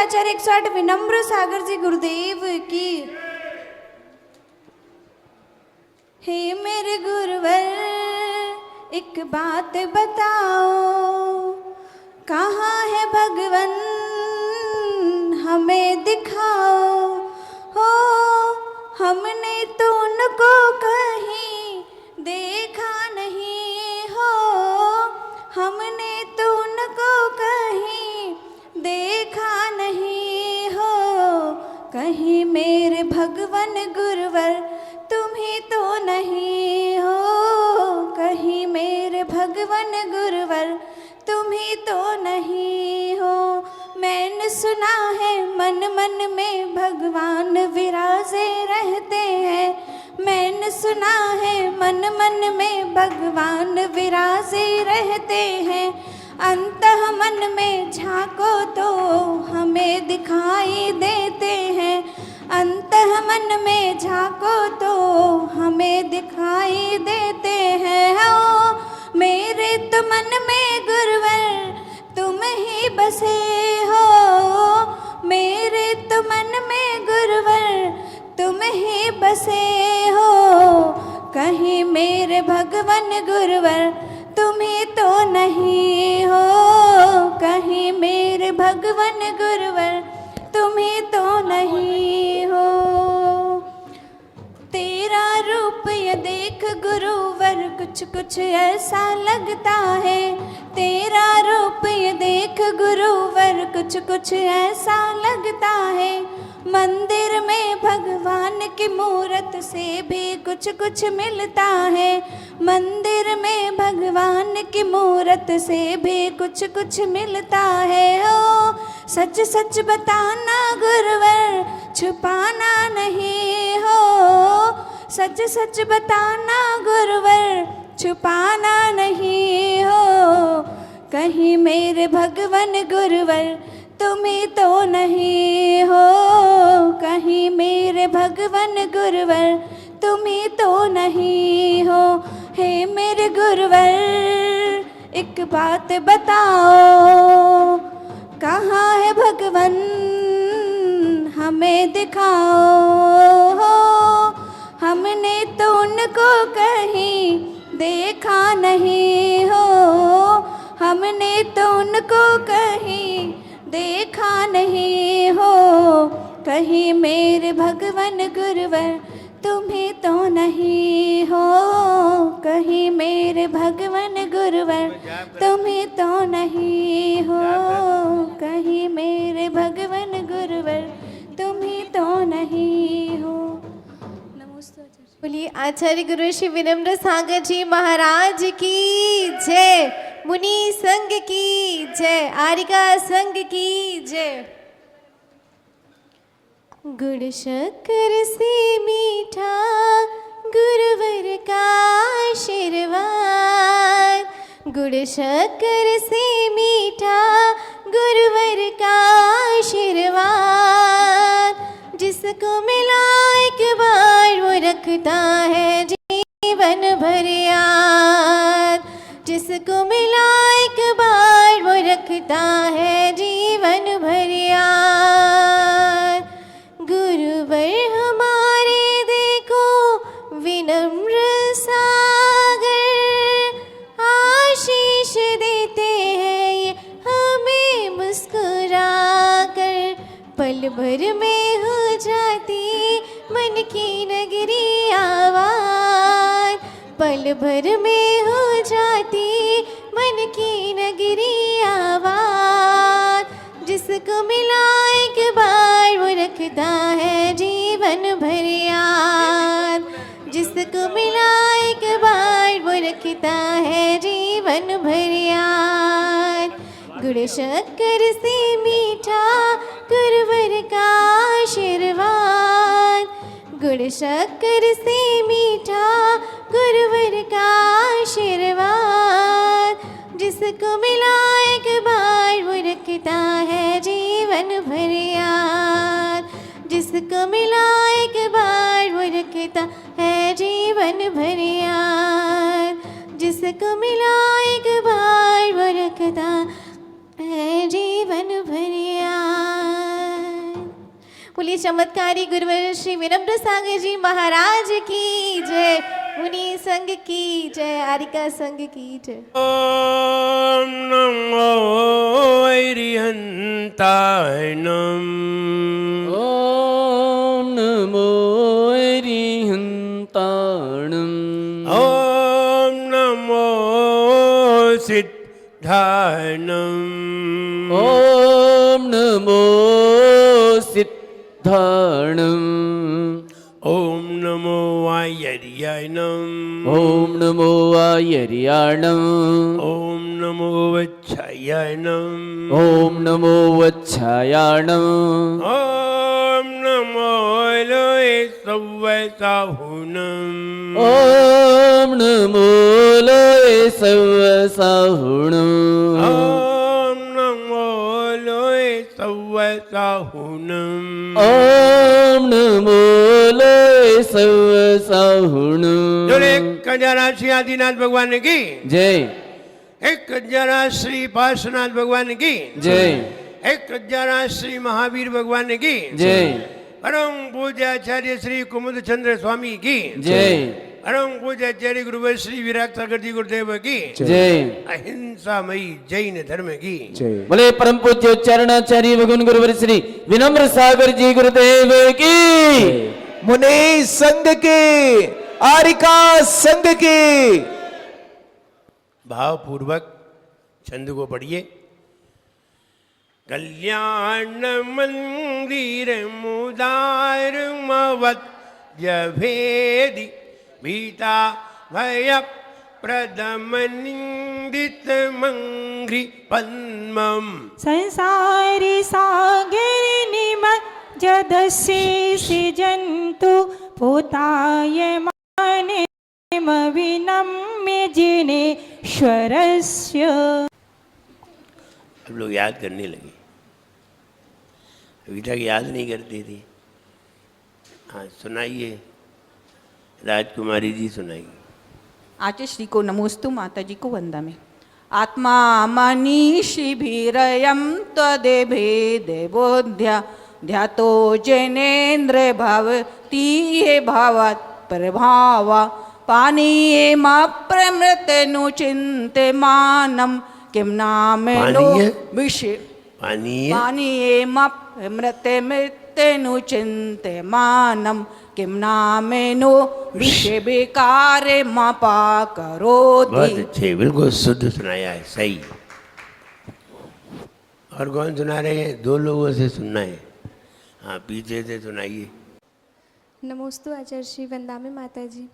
आचार्य 108 विनम्र सागर जी गुरुदेव की। हे मेरे गुरुवर एक बात बताओ, कहाँ है भगवन हमें दिखाओ। हो हमने तो उनको कहीं देखा नहीं हो, हमने तो उनको कहीं देखा नहीं हो। कहीं मेरे भगवन गुरुवर तुम ही तो नहीं हो, कहीं मेरे भगवन गुरुवर तुम ही तो नहीं हो। मैंने सुना है मन मन में भगवान विराजे रहते हैं, मैंने सुना है मन मन में भगवान विराजे रहते हैं। अंतः मन में झांको तो हमें दिखाई देते हैं, अंतः मन में झांको तो हमें दिखाई देते हैं। ओ मेरे तो मन में गुरुवर तुम ही बसे हो, मेरे तो मन में गुरुवर तुम ही बसे हो। कहीं मेरे भगवन गुरुवर तुम ही तो नहीं हो, कहीं मेरे भगवन गुरुवर तुम ही तो नहीं हो। तेरा रूप ये देख गुरुवर कुछ कुछ ऐसा लगता है, तेरा रूप ये देख गुरुवर कुछ कुछ ऐसा लगता है। मंदिर में भगवान की मूरत से भी कुछ कुछ मिलता है, मंदिर में भगवान की मूरत से भी कुछ कुछ मिलता है। ओ सच सच बताना गुरुवर छुपाना नहीं हो, सच सच बताना गुरुवर छुपाना नहीं हो। कहीं मेरे भगवन गुरुवर तुम ही तो नहीं हो, कहीं मेरे भगवन गुरुवर तुम ही तो नहीं हो। हे मेरे गुरुवर एक बात बताओ, कहाँ है भगवन हमें दिखाओ। हमने तो उनको कहीं देखा नहीं हो, हमने तो उनको कहीं देखा नहीं हो। कहीं मेरे भगवन गुरुवर तुम ही तो नहीं हो, कहीं मेरे भगवन गुरुवर तुम ही तो नहीं हो, कहीं मेरे भगवन गुरुवर तुम ही तो नहीं हो। बोलिए आचार्य गुरु श्री विनम्र सागर जी महाराज की जय, मुनि संघ की जय, आरिका संघ की जय। गुड़ शक्कर से मीठा गुरुवर का आशीर्वाद, गुड़ शक्कर से मीठा गुरुवर का आशीर्वाद। जिसको मिला एक बार वो रखता है जीवन भर याद, जिसको मिला एक बार वो रखता है जीवन भर याद। गुरुवर हमारे देखो विनम्र सागर, आशीष देते हैं ये हमें मुस्कुराकर। पल भर में हो जाती मन की नगरी आबाद, पल भर में हो जाती मन की नगरी आबाद। जिसको मिला एक बार वो रखता है जीवन भर याद, जिसको मिला एक बार वो रखता है जीवन भर याद। गुड़ शक्कर से मीठा गुरुवर का आशीर्वाद, गुड़ शक्कर से मीठा गुरुवर का आशीर्वाद। जिसको मिला एक बार वो रखता है जीवन भर याद, जिसको मिला एक बार वो रखता है जीवन भर याद, जिसको मिला एक बार वो रखता है जीवन भर याद। बोलिए चमत्कारी गुरुवर श्री विनम्र सागर जी महाराज की जय। मुनि संघ की जय। आरिका संघ की जय। ओम नमो अरिहंताय नमः। ओम नमो अरिहंताणम्। ओम नमो सिद्धाय नमः। ओम नमो सिद्धाणम्। ओम नमो वायर्याय नमः। ओम नमो आयर्याणम्। ओम नमो वच्छायाय नमः। ओम नमो वच्छायाणम्। ओम नमो लोय सव्वसाहुनम्। ओम नमो लोय सव्वसाहुणम्। ओम नमो लोय सव्वसाहुनम्। ओम नमो लोय सव्वसाहुणम्। जो एक कंजरा श्री आदिनाथ भगवान की जय। एक कंजरा श्री पार्श्वनाथ भगवान की जय। एक कंजरा श्री महावीर भगवान की जय। परम पूज्य आचार्य श्री कुमुद चंद्र स्वामी की जय। परम पूज्य आचार्य गुरुवर श्री विराट सागर जी गुरुदेव की जय। अहिंसामयी जैन धर्म की बोले परम पूज्य उच्चारणाचार्य भगवान गुरुवर श्री विनम्र सागर जी गुरुदेव की। मुनि संघ की आरिका संघ की। भाव पूर्वक छंद को पढ़िए। कल्याण मंदिर मुदार मवद्य भेदी भीता भय प्रदम निंदित मंघ्रि पद्मम। संसारी सागर निमज्जदस्य जन्तु पोताय माने विनम्य जिनेश्वरस्य। अब लोग याद करने लगे, अभी तक याद नहीं करती थी। हाँ सुनाइए, राजकुमारी जी सुनाइए। आचार्य श्री को नमोस्तु, माता जी को वंदा में। आत्मा मनीषिभिरयं त्वदेभेदबोध्या ध्यातो जैनेन्द्र भवति हे भावात् प्रभावा पानीयमप्रमृतनुचिन्त्यमानं किं नामेनो विषय पानीयमप्रमृतनुचिन्त्यमानं किं नामेनो विषय विकारे मपाकरोति। बहुत अच्छे, बिल्कुल शुद्ध सुनाया है, सही। और कौन सुना रहे हैं? दो लोगों से सुनना है। हाँ पीछे से सुनाइए। नमोस्तु आचार्य श्री वंदा में माता जी।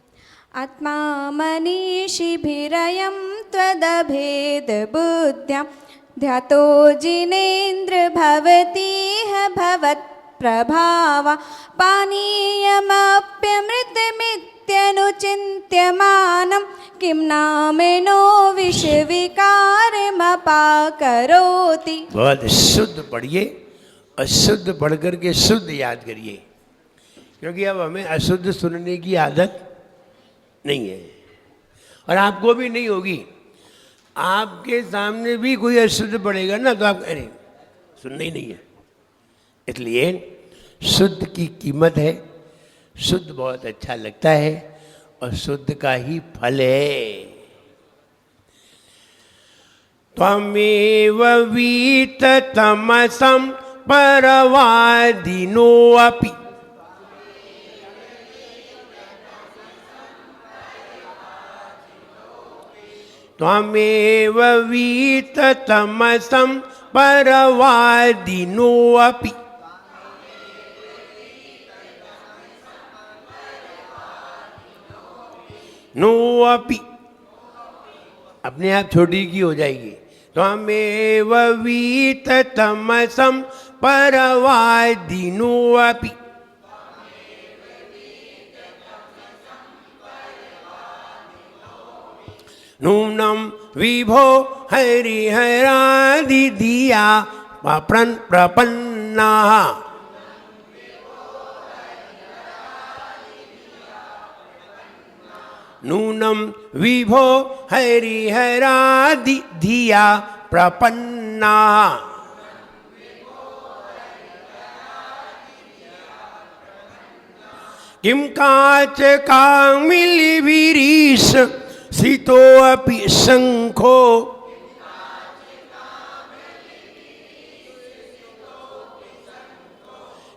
आत्मा मनीषिभिरयं त्वदभेदबुद्ध्या ध्यातो जिनेन्द्र भवतीह भवत्प्रभावा पानीयमप्यमृतमित्यनुचिन्त्यमानं किं नामेनो विषविकारमपाकरोति। बहुत शुद्ध पढ़िए, अशुद्ध पढ़ करके शुद्ध याद करिए, क्योंकि अब हमें अशुद्ध सुनने की आदत नहीं है और आपको भी नहीं होगी। आपके सामने भी कोई अशुद्ध पढ़ेगा ना तो आप अरे सुनना ही नहीं है। इसलिए शुद्ध की कीमत है, शुद्ध बहुत अच्छा लगता है और शुद्ध का ही फल है। त्वमेव वीततमसं परवादिनोऽपि त्वमेव वीततमसं परवादिनोऽपि नोऽपि अपने आप छोटी की हो जाएगी। त्वमेव वीततमसं परवादिनोऽपि नूनं विभो हरिहरादिधिया प्रपन्नाः नूनं विभो हरिहरादिधिया प्रपन्नाः किम काच कामिलिभिरीश सितो अपि शंखो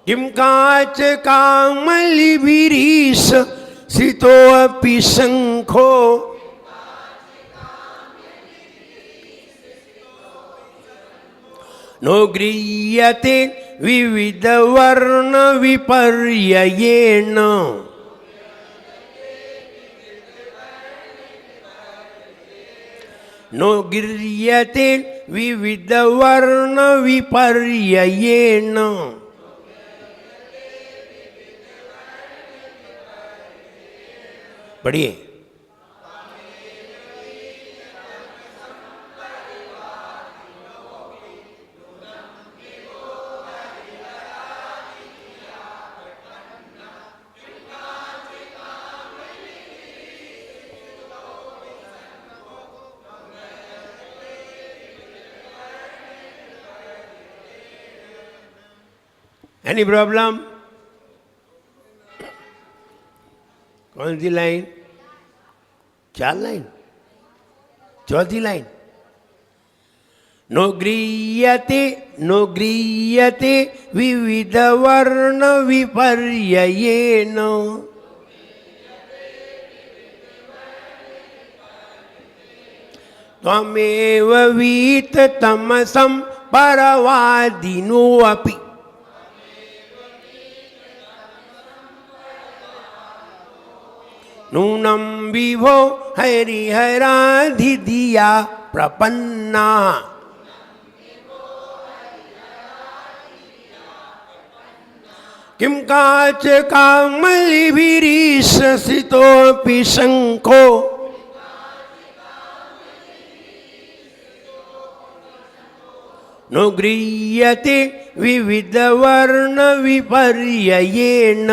किम काच कामलिभिरीश सितो अपि शंखो नो गृह्यते विविध वर्ण विपर्ययेण नो गृह्यते विविध वर्ण विपर्ययेण। पढ़िए। Any problem? कौन सी लाइन? 4 लाइन, चौथी लाइन। नो गृह्यते विविध वर्ण विपर्ययेण त्वमेव वीत तमसं परवादिनो अपि नूनं विभो हरिहराधिधिया प्रपन्ना किं काच कामलिभिरीश सितोऽपि शंखो नो गृह्यते विविध वर्ण विपर्ययेण।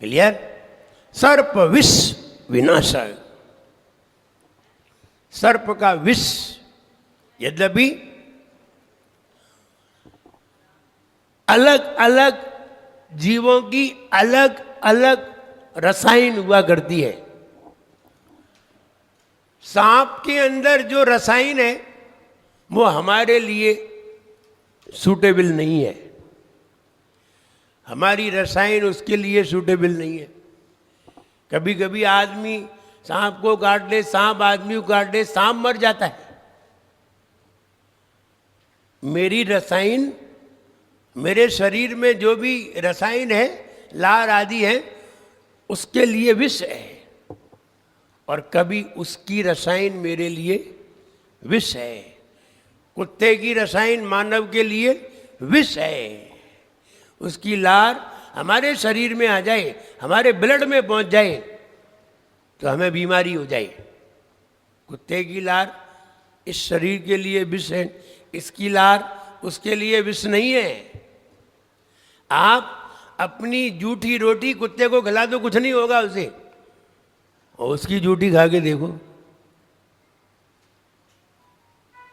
क्लियर? सर्प विष विनाशक। सर्प का विष यद्यपि अलग अलग जीवों की अलग अलग रसायन हुआ करती है। सांप के अंदर जो रसायन है वो हमारे लिए सूटेबल नहीं है, हमारी रसायन उसके लिए सूटेबल नहीं है। कभी कभी आदमी सांप को काट ले, सांप आदमी को काट ले, सांप मर जाता है। मेरी रसायन, मेरे शरीर में जो भी रसायन है, लार आदि है, उसके लिए विष है, और कभी उसकी रसायन मेरे लिए विष है। कुत्ते की रसायन मानव के लिए विष है। उसकी लार हमारे शरीर में आ जाए, हमारे ब्लड में पहुंच जाए तो हमें बीमारी हो जाए। कुत्ते की लार इस शरीर के लिए विष है, इसकी लार उसके लिए विष नहीं है। आप अपनी जूठी रोटी कुत्ते को खिला दो, कुछ नहीं होगा उसे, और उसकी जूठी खा के देखो,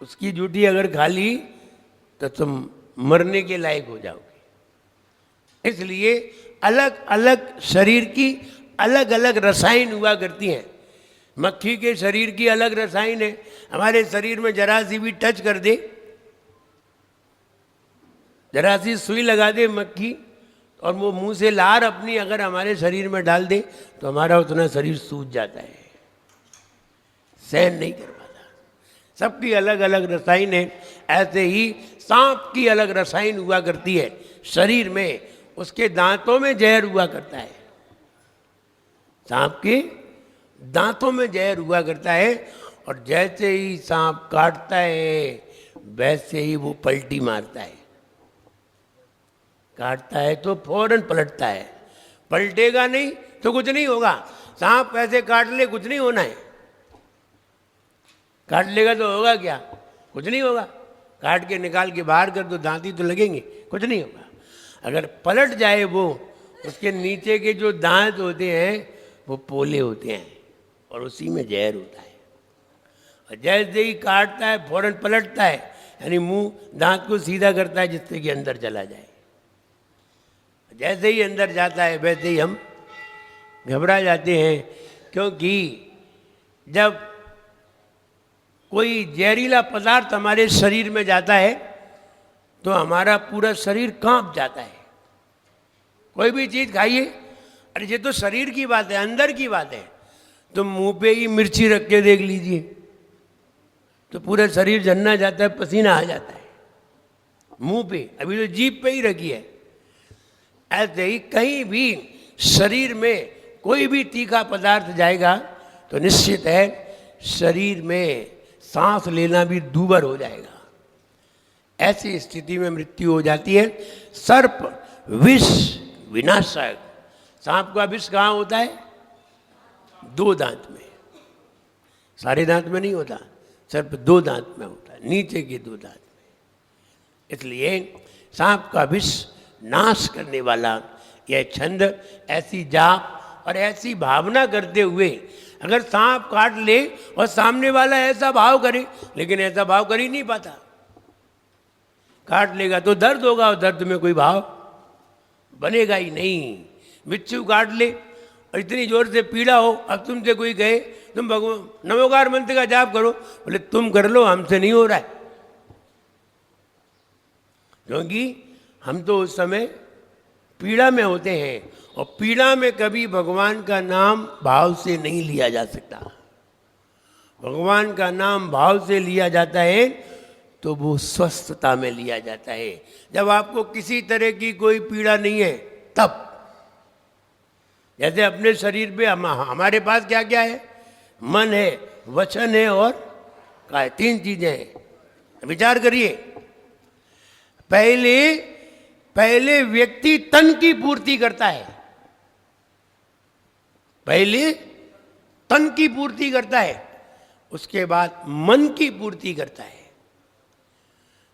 उसकी जूठी अगर खा ली तो तुम मरने के लायक हो जाओगे। इसलिए अलग अलग शरीर की अलग अलग रसायन हुआ करती हैं। मक्खी के शरीर की अलग रसायन है। हमारे शरीर में जरा सी भी टच कर दे, जरा सी सुई लगा दे मक्खी, और वो मुंह से लार अपनी अगर हमारे शरीर में डाल दे तो हमारा उतना शरीर सूज जाता है, सहन नहीं कर पाता। सबकी अलग अलग रसायन है। ऐसे ही सांप की अलग रसायन हुआ करती है शरीर में, उसके दांतों में जहर हुआ करता है। सांप के दांतों में जहर हुआ करता है, और जैसे ही सांप काटता है वैसे ही वो पलटी मारता है। काटता है तो फौरन पलटता है, पलटेगा नहीं तो कुछ नहीं होगा। सांप ऐसे काट ले, कुछ नहीं होना है। काट लेगा तो होगा क्या? कुछ नहीं होगा। काट के निकाल के बाहर कर दो, दांत ही तो लगेंगे, कुछ नहीं होगा। अगर पलट जाए वो, उसके नीचे के जो दांत होते हैं वो पोले होते हैं, और उसी में जहर होता है। और जैसे ही काटता है फौरन पलटता है, यानी मुंह दांत को सीधा करता है जिससे कि अंदर चला जाए। जैसे ही अंदर जाता है वैसे ही हम घबरा जाते हैं, क्योंकि जब कोई जहरीला पदार्थ हमारे शरीर में जाता है तो हमारा पूरा शरीर कांप जाता है। कोई भी चीज़ खाइए, अरे ये तो शरीर की बात है, अंदर की बात है, तो मुंह पे ही मिर्ची रख के देख लीजिए तो पूरा शरीर जलना जाता है, पसीना आ जाता है मुंह पे, अभी तो जीभ पे ही रखी है। ऐसे ही कहीं भी शरीर में कोई भी तीखा पदार्थ जाएगा तो निश्चित है शरीर में सांस लेना भी दूभर हो जाएगा। ऐसी स्थिति में मृत्यु हो जाती है। सर्प विष विनाशक। सांप का विष कहाँ होता है? 2 दांत में, सारे दांत में नहीं होता, सिर्फ 2 दांत में होता है, नीचे के 2 दांत में। इसलिए सांप का विष नाश करने वाला यह छंद ऐसी जाप और ऐसी भावना करते हुए अगर सांप काट ले और सामने वाला ऐसा भाव करे, लेकिन ऐसा भाव कर ही नहीं पाता, काट लेगा तो दर्द होगा और दर्द में कोई भाव बनेगा ही नहीं। बिच्छू काट ले और इतनी जोर से पीड़ा हो, अब तुमसे कोई कहे तुम भगवान नमोकार मंत्र का जाप करो, बोले तुम कर लो, हमसे नहीं हो रहा है, क्योंकि हम तो उस समय पीड़ा में होते हैं और पीड़ा में कभी भगवान का नाम भाव से नहीं लिया जा सकता। भगवान का नाम भाव से लिया जाता है तो वो स्वस्थता में लिया जाता है। जब आपको किसी तरह की कोई पीड़ा नहीं है तब, जैसे अपने शरीर पे हमारे पास क्या क्या है? मन है, वचन है और काय, 3 चीजें हैं। विचार करिए, पहले व्यक्ति तन की पूर्ति करता है, पहले तन की पूर्ति करता है, उसके बाद मन की पूर्ति करता है।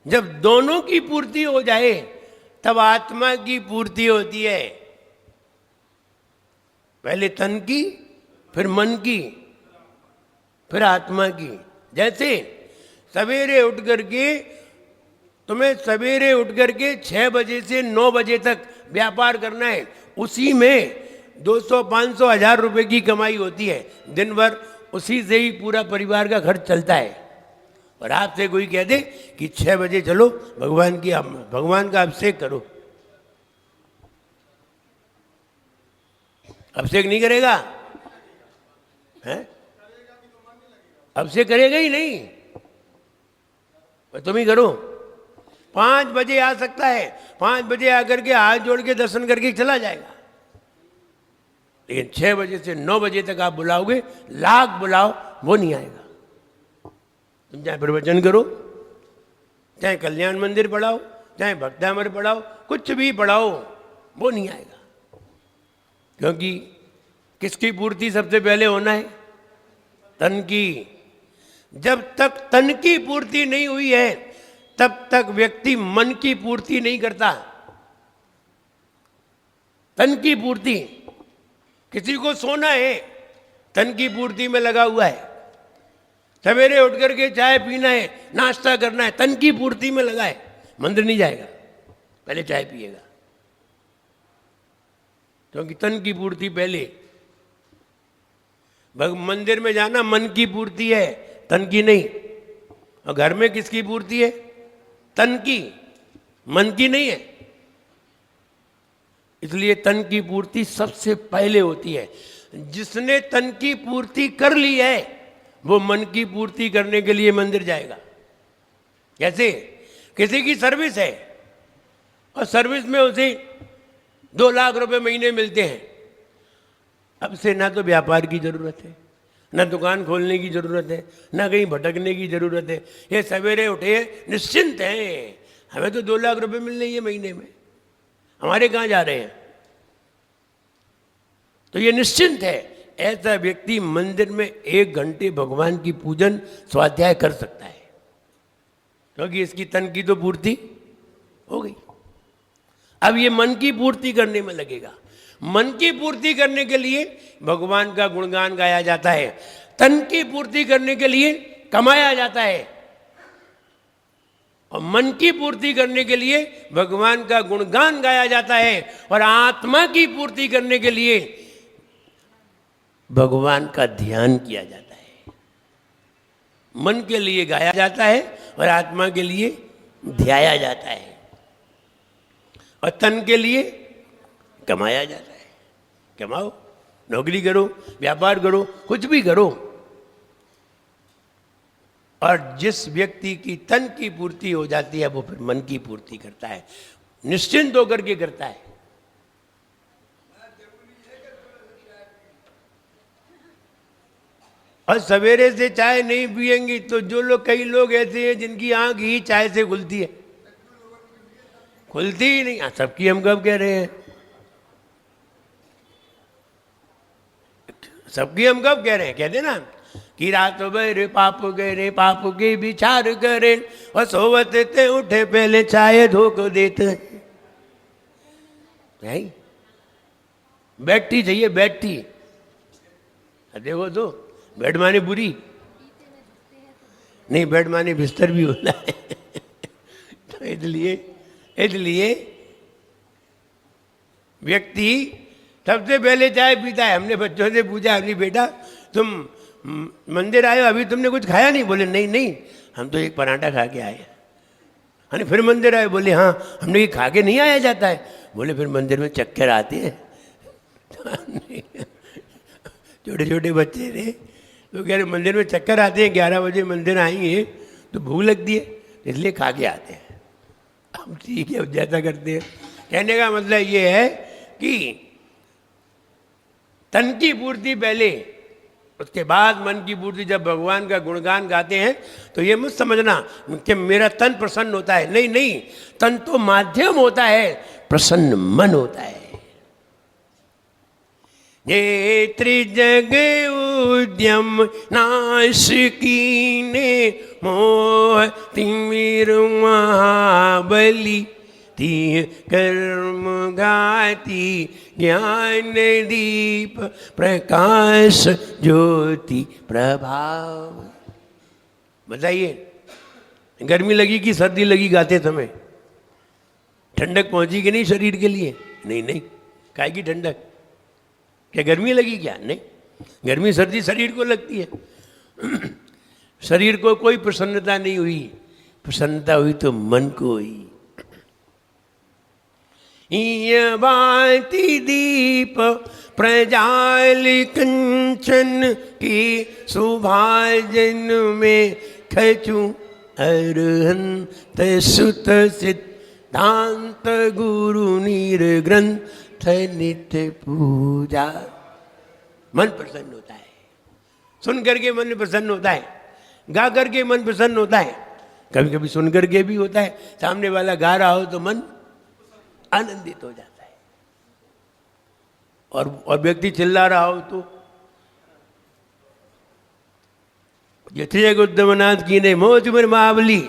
जब दोनों की पूर्ति हो जाए तब आत्मा की पूर्ति होती है। पहले तन की, फिर मन की, फिर आत्मा की। जैसे सवेरे उठ करके तुम्हें सवेरे उठ करके 6 बजे से 9 बजे तक व्यापार करना है, उसी में 200, 500, 1000 रुपए की कमाई होती है। दिन भर उसी से ही पूरा परिवार का खर्च चलता है। और आपसे कोई कह दे कि 6 बजे चलो भगवान का अभिषेक करो, अभिषेक नहीं करेगा? हैं? अभिषेक करेगा ही नहीं, तुम ही करो। 5 बजे आ सकता है, 5 बजे आकर के हाथ जोड़ के दर्शन करके चला जाएगा, लेकिन 6 बजे से 9 बजे तक आप बुलाओगे, लाख बुलाओ, वो नहीं आएगा। तुम चाहे प्रवचन करो, चाहे कल्याण मंदिर पढ़ाओ, चाहे भक्तामर पढ़ाओ, कुछ भी पढ़ाओ, वो नहीं आएगा। क्योंकि किसकी पूर्ति सबसे पहले होना है? तन की। जब तक तन की पूर्ति नहीं हुई है तब तक व्यक्ति मन की पूर्ति नहीं करता। तन की पूर्ति, किसी को सोना है, तन की पूर्ति में लगा हुआ है। सवेरे उठ करके चाय पीना है, नाश्ता करना है, तन की पूर्ति में लगा है, मंदिर नहीं जाएगा, पहले चाय पिएगा, क्योंकि तन की पूर्ति पहले। मंदिर में जाना मन की पूर्ति है, तन की नहीं। और घर में किसकी पूर्ति है? तन की, मन की नहीं है। इसलिए तन की पूर्ति सबसे पहले होती है। जिसने तन की पूर्ति कर ली है वो मन की पूर्ति करने के लिए मंदिर जाएगा। जैसे किसी की सर्विस है और सर्विस में उसे 2 लाख रुपए महीने मिलते हैं, अब से ना तो व्यापार की जरूरत है, ना दुकान खोलने की जरूरत है, ना कहीं भटकने की जरूरत है। ये सवेरे उठे निश्चिंत हैं, हमें तो 2 लाख रुपए मिल रही है महीने में, हमारे कहाँ जा रहे हैं, तो ये निश्चिंत है। ऐसा व्यक्ति मंदिर में 1 घंटे भगवान की पूजन स्वाध्याय कर सकता है, क्योंकि इसकी तन की तो पूर्ति हो गई। अब ये मन की पूर्ति करने में लगेगा। मन की पूर्ति करने के लिए भगवान का गुणगान गाया जाता है, तन की पूर्ति करने के लिए कमाया जाता है। और मन की पूर्ति करने के लिए भगवान का गुणगान गाया जाता है, और आत्मा की पूर्ति करने के लिए भगवान का ध्यान किया जाता है। मन के लिए गाया जाता है और आत्मा के लिए ध्याया जाता है, और तन के लिए कमाया जाता है। कमाओ, नौकरी करो, व्यापार करो, कुछ भी करो, और जिस व्यक्ति की तन की पूर्ति हो जाती है वो फिर मन की पूर्ति करता है, निश्चिंत होकर के करता है। और सवेरे से चाय नहीं पिएंगी तो जो लोग, कई लोग ऐसे हैं जिनकी आंख ही चाय से खुलती है, खुलती ही नहीं। सबकी हम कब कह रहे हैं, सबकी हम कब कह रहे हैं, कहते ना कि रात भर पाप करे, पाप के विचार करे, और सोवत ते उठे पहले चाय धोख देते हैं। बैठी चाहिए, बैठी। देखो तो बेड माने बुरी नहीं, बेड माने बिस्तर भी होना है। तो इसलिए व्यक्ति सबसे पहले चाय पीता है। हमने बच्चों से पूछा, अरे बेटा तुम मंदिर आए हो, अभी तुमने कुछ खाया नहीं? बोले नहीं नहीं, हम तो एक पराठा खा के आए। अरे फिर मंदिर आए? बोले हाँ, हमने ये खा के नहीं आया जाता है। बोले फिर मंदिर में चक्कर आते हैं। छोटे छोटे बच्चे थे तो कह रहे मंदिर में चक्कर आते हैं, 11 बजे मंदिर आएंगे तो भूख लगती है, इसलिए खा के आते हैं। अब ठीक है, जैसा करते हैं। कहने का मतलब ये है कि तन की पूर्ति पहले, उसके बाद मन की पूर्ति। जब भगवान का गुणगान गाते हैं तो ये मत समझना कि मेरा तन प्रसन्न होता है। नहीं नहीं, तन तो माध्यम होता है, प्रसन्न मन होता है। ये त्रिजग उद्यम नाश कीने, मोह तिमिर महाबली, ती कर्म घाती ज्ञान दीप प्रकाश ज्योति प्रभाव। बताइए, गर्मी लगी कि सर्दी लगी गाते समय? ठंडक पहुंची कि नहीं शरीर के लिए? नहीं नहीं, काहे की ठंडक? क्या गर्मी लगी क्या? नहीं, गर्मी सर्दी शरीर को लगती है। शरीर को कोई प्रसन्नता नहीं हुई, प्रसन्नता हुई तो मन को हुई। भांति दीप प्रजाल कंचन की, सुभाजन में खचू अरहंत सुत सिद्धांत गुरु नीर ग्रंथ नित्य पूजा। मन प्रसन्न होता है, सुन करके मन प्रसन्न होता है, गा करके मन प्रसन्न होता है। कभी कभी सुन करके भी होता है, सामने वाला गा रहा हो तो मन आनंदित हो जाता है, और व्यक्ति चिल्ला रहा हो तो यथे उद्धमनाथ की ने मोच में महाबली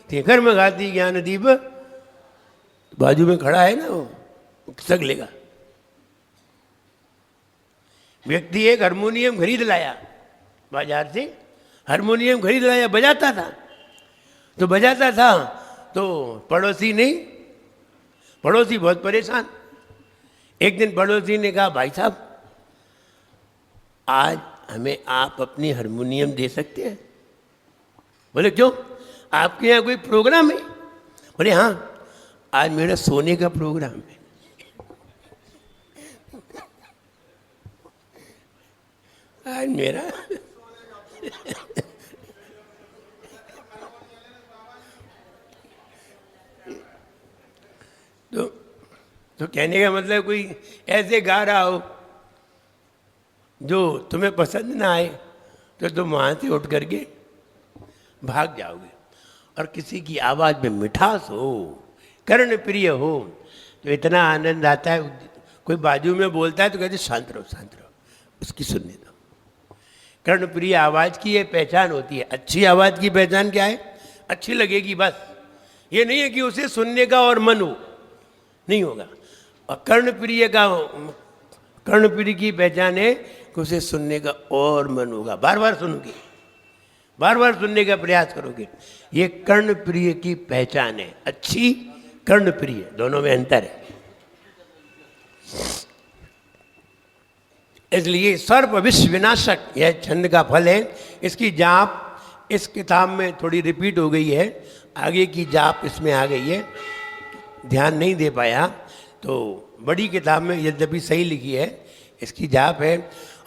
थे घर में गाती ज्ञान दीप। बाजू में खड़ा है ना, वो खिसक लेगा। व्यक्ति एक हारमोनियम खरीद लाया बाजार से, हारमोनियम खरीद लाया, बजाता था तो पड़ोसी बहुत परेशान। एक दिन पड़ोसी ने कहा, भाई साहब आज हमें आप अपनी हारमोनियम दे सकते हैं? बोले क्यों, आपके यहाँ कोई प्रोग्राम है? बोले हाँ, आज मेरा सोने का प्रोग्राम है। आज मेरा तो कहने का मतलब कोई ऐसे गा रहा हो जो तुम्हें पसंद ना आए तो तुम वहाँ से उठ करके भाग जाओगे। और किसी की आवाज़ में मिठास हो, कर्ण प्रिय हो, तो इतना आनंद आता है। कोई बाजू में बोलता है तो कहते शांत रहो, उसकी सुनने दो। कर्ण प्रिय आवाज़ की ये पहचान होती है। अच्छी आवाज़ की पहचान क्या है? अच्छी लगेगी बस, ये नहीं है कि उसे सुनने का और मन हो, नहीं होगा। और कर्णप्रिय की पहचान है कि उसे सुनने का और मन होगा, बार बार सुनोगे, बार बार सुनने का प्रयास करोगे। ये कर्ण प्रिय की पहचान है, अच्छी कर्ण प्रिय, दोनों में अंतर है। इसलिए सर्प विश्व विनाशक यह छंद का फल है। इसकी जाप इस किताब में थोड़ी रिपीट हो गई है, आगे की जाप इसमें आ गई है, ध्यान नहीं दे पाया। तो बड़ी किताब में यद्यपि सही लिखी है, इसकी जाप है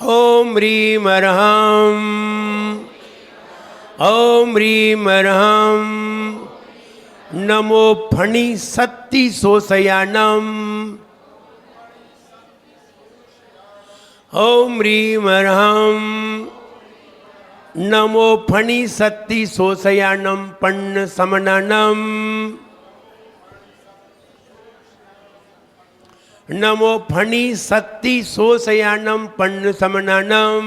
ओम ह्रीम अरहम, ओम ह्रीम अरहम, नमो फणि सत्ति सोसयानम, ओम ह्रीम अरहम, नमो फणि सत्ति सोसयानम पन्न समननम, नमो फणि सत्ति सोसयानम पन्न समननम।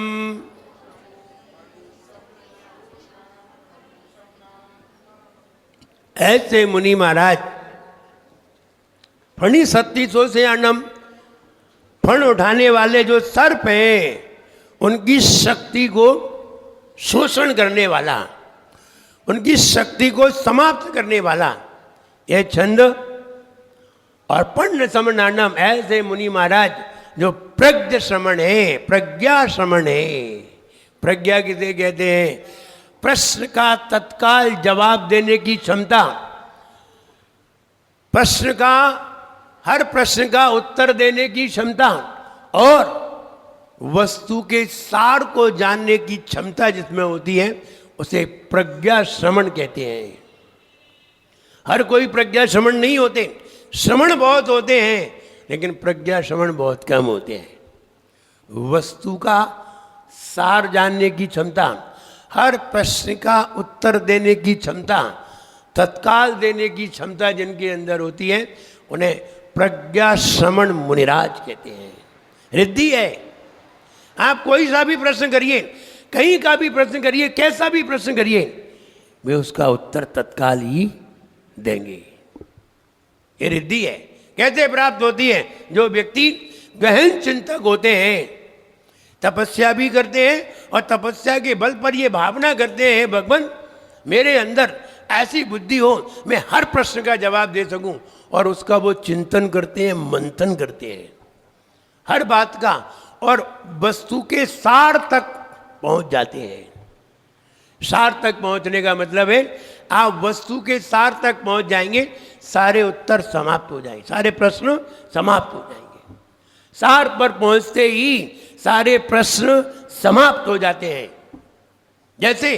ऐसे मुनि महाराज फणि सत्ति सोसयानम, फण उठाने वाले जो सर्प हैं उनकी शक्ति को शोषण करने वाला, उनकी शक्ति को समाप्त करने वाला यह छंद। और पन्न समनानम, ऐसे मुनि महाराज जो प्रज्ञ श्रमण है, प्रज्ञा श्रमण है। प्रज्ञा किसे कहते हैं? प्रश्न का तत्काल जवाब देने की क्षमता, प्रश्न का, हर प्रश्न का उत्तर देने की क्षमता और वस्तु के सार को जानने की क्षमता जिसमें होती है उसे प्रज्ञा श्रवण कहते हैं। हर कोई प्रज्ञा श्रवण नहीं होते, श्रवण बहुत होते हैं लेकिन प्रज्ञा श्रवण बहुत कम होते हैं। वस्तु का सार जानने की क्षमता, हर प्रश्न का उत्तर देने की क्षमता, तत्काल देने की क्षमता जिनके अंदर होती है उन्हें प्रज्ञा श्रवण मुनिराज कहते हैं। रिद्धि है। आप कोई सा भी प्रश्न करिए, कहीं का भी प्रश्न करिए, कैसा भी प्रश्न करिए, वे उसका उत्तर तत्काल ही देंगे। ये रिद्धि है। कैसे प्राप्त होती है? जो व्यक्ति गहन चिंतक होते हैं, तपस्या भी करते हैं और तपस्या के बल पर ये भावना करते हैं भगवान मेरे अंदर ऐसी बुद्धि हो मैं हर प्रश्न का जवाब दे सकूं, और उसका वो चिंतन करते हैं, मंथन करते हैं हर बात का, और वस्तु के सार तक पहुंच जाते हैं। सार तक पहुंचने का मतलब है आप वस्तु के सार तक पहुंच जाएंगे, सारे उत्तर समाप्त हो जाएंगे, सारे प्रश्न समाप्त हो जाएंगे। सार पर पहुंचते ही सारे प्रश्न समाप्त हो जाते हैं। जैसे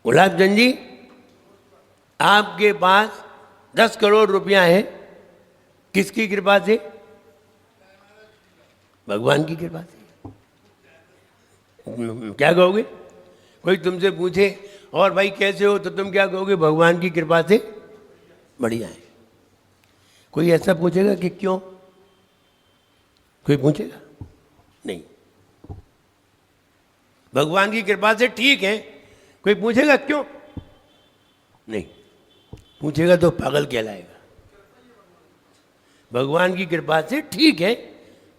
गुलाबचंद जी, आपके पास 10 करोड़ रुपया है, किसकी कृपा से? भगवान की कृपा से। क्या कहोगे? कोई तुमसे पूछे और भाई कैसे हो, तो तुम क्या कहोगे? भगवान की कृपा से बढ़िया है। कोई ऐसा पूछेगा कि क्यों? कोई पूछेगा नहीं। भगवान की कृपा से ठीक है। कोई पूछेगा क्यों? नहीं। पूछेगा तो पागल कहलाएगा। भगवान की कृपा से ठीक है,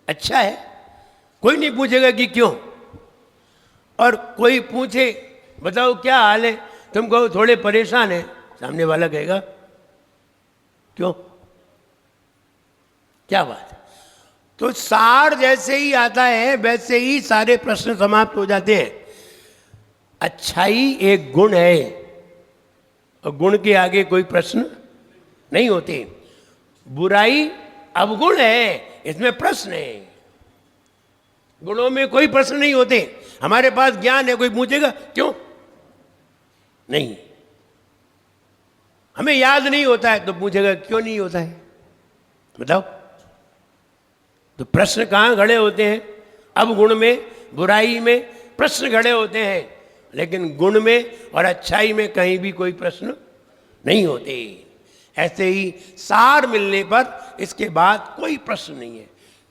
अच्छा है, कोई नहीं पूछेगा कि क्यों। और कोई पूछे बताओ क्या हाल है, तुम कहो थोड़े परेशान है, सामने वाला कहेगा क्यों, क्या बात है? तो सार जैसे ही आता है वैसे ही सारे प्रश्न समाप्त हो जाते हैं। अच्छाई एक गुण है और गुण के आगे कोई प्रश्न नहीं होते। बुराई अवगुण है, इसमें प्रश्न है। गुणों में कोई प्रश्न नहीं होते। हमारे पास ज्ञान है, कोई पूछेगा क्यों? नहीं। हमें याद नहीं होता है तो पूछेगा क्यों नहीं होता है, बताओ। तो प्रश्न कहाँ खड़े होते हैं? अवगुण में, बुराई में प्रश्न खड़े होते हैं, लेकिन गुण में और अच्छाई में कहीं भी कोई प्रश्न नहीं होते। ऐसे ही सार मिलने पर इसके बाद कोई प्रश्न नहीं है,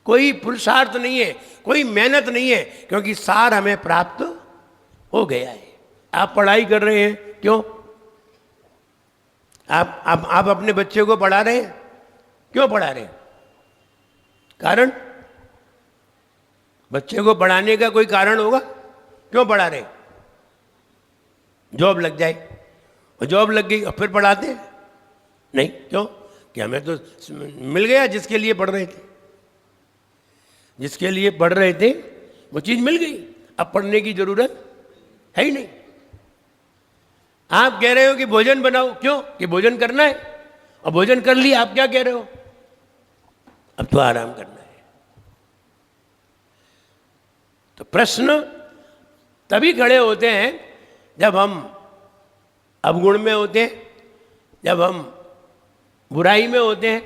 कोई पुरुषार्थ नहीं है, कोई मेहनत नहीं है, क्योंकि सार हमें प्राप्त हो गया है। आप पढ़ाई कर रहे हैं, क्यों? आप अपने बच्चे को पढ़ा रहे हैं, क्यों पढ़ा रहे हैं? कारण बच्चे को पढ़ाने का कोई कारण होगा? क्यों पढ़ा रहे? जॉब लग जाए, और जॉब लग गई और फिर पढ़ाते हैं? नहीं, क्यों? कि हमें तो मिल गया जिसके लिए पढ़ रहे थे, जिसके लिए पढ़ रहे थे वो चीज मिल गई, अब पढ़ने की जरूरत है ही नहीं। आप कह रहे हो कि भोजन बनाओ, क्यों? कि भोजन करना है, और भोजन कर लिया, आप क्या कह रहे हो? अब तो आराम करना है। तो प्रश्न तभी खड़े होते हैं जब हम अवगुण में होते हैं, जब हम बुराई में होते हैं,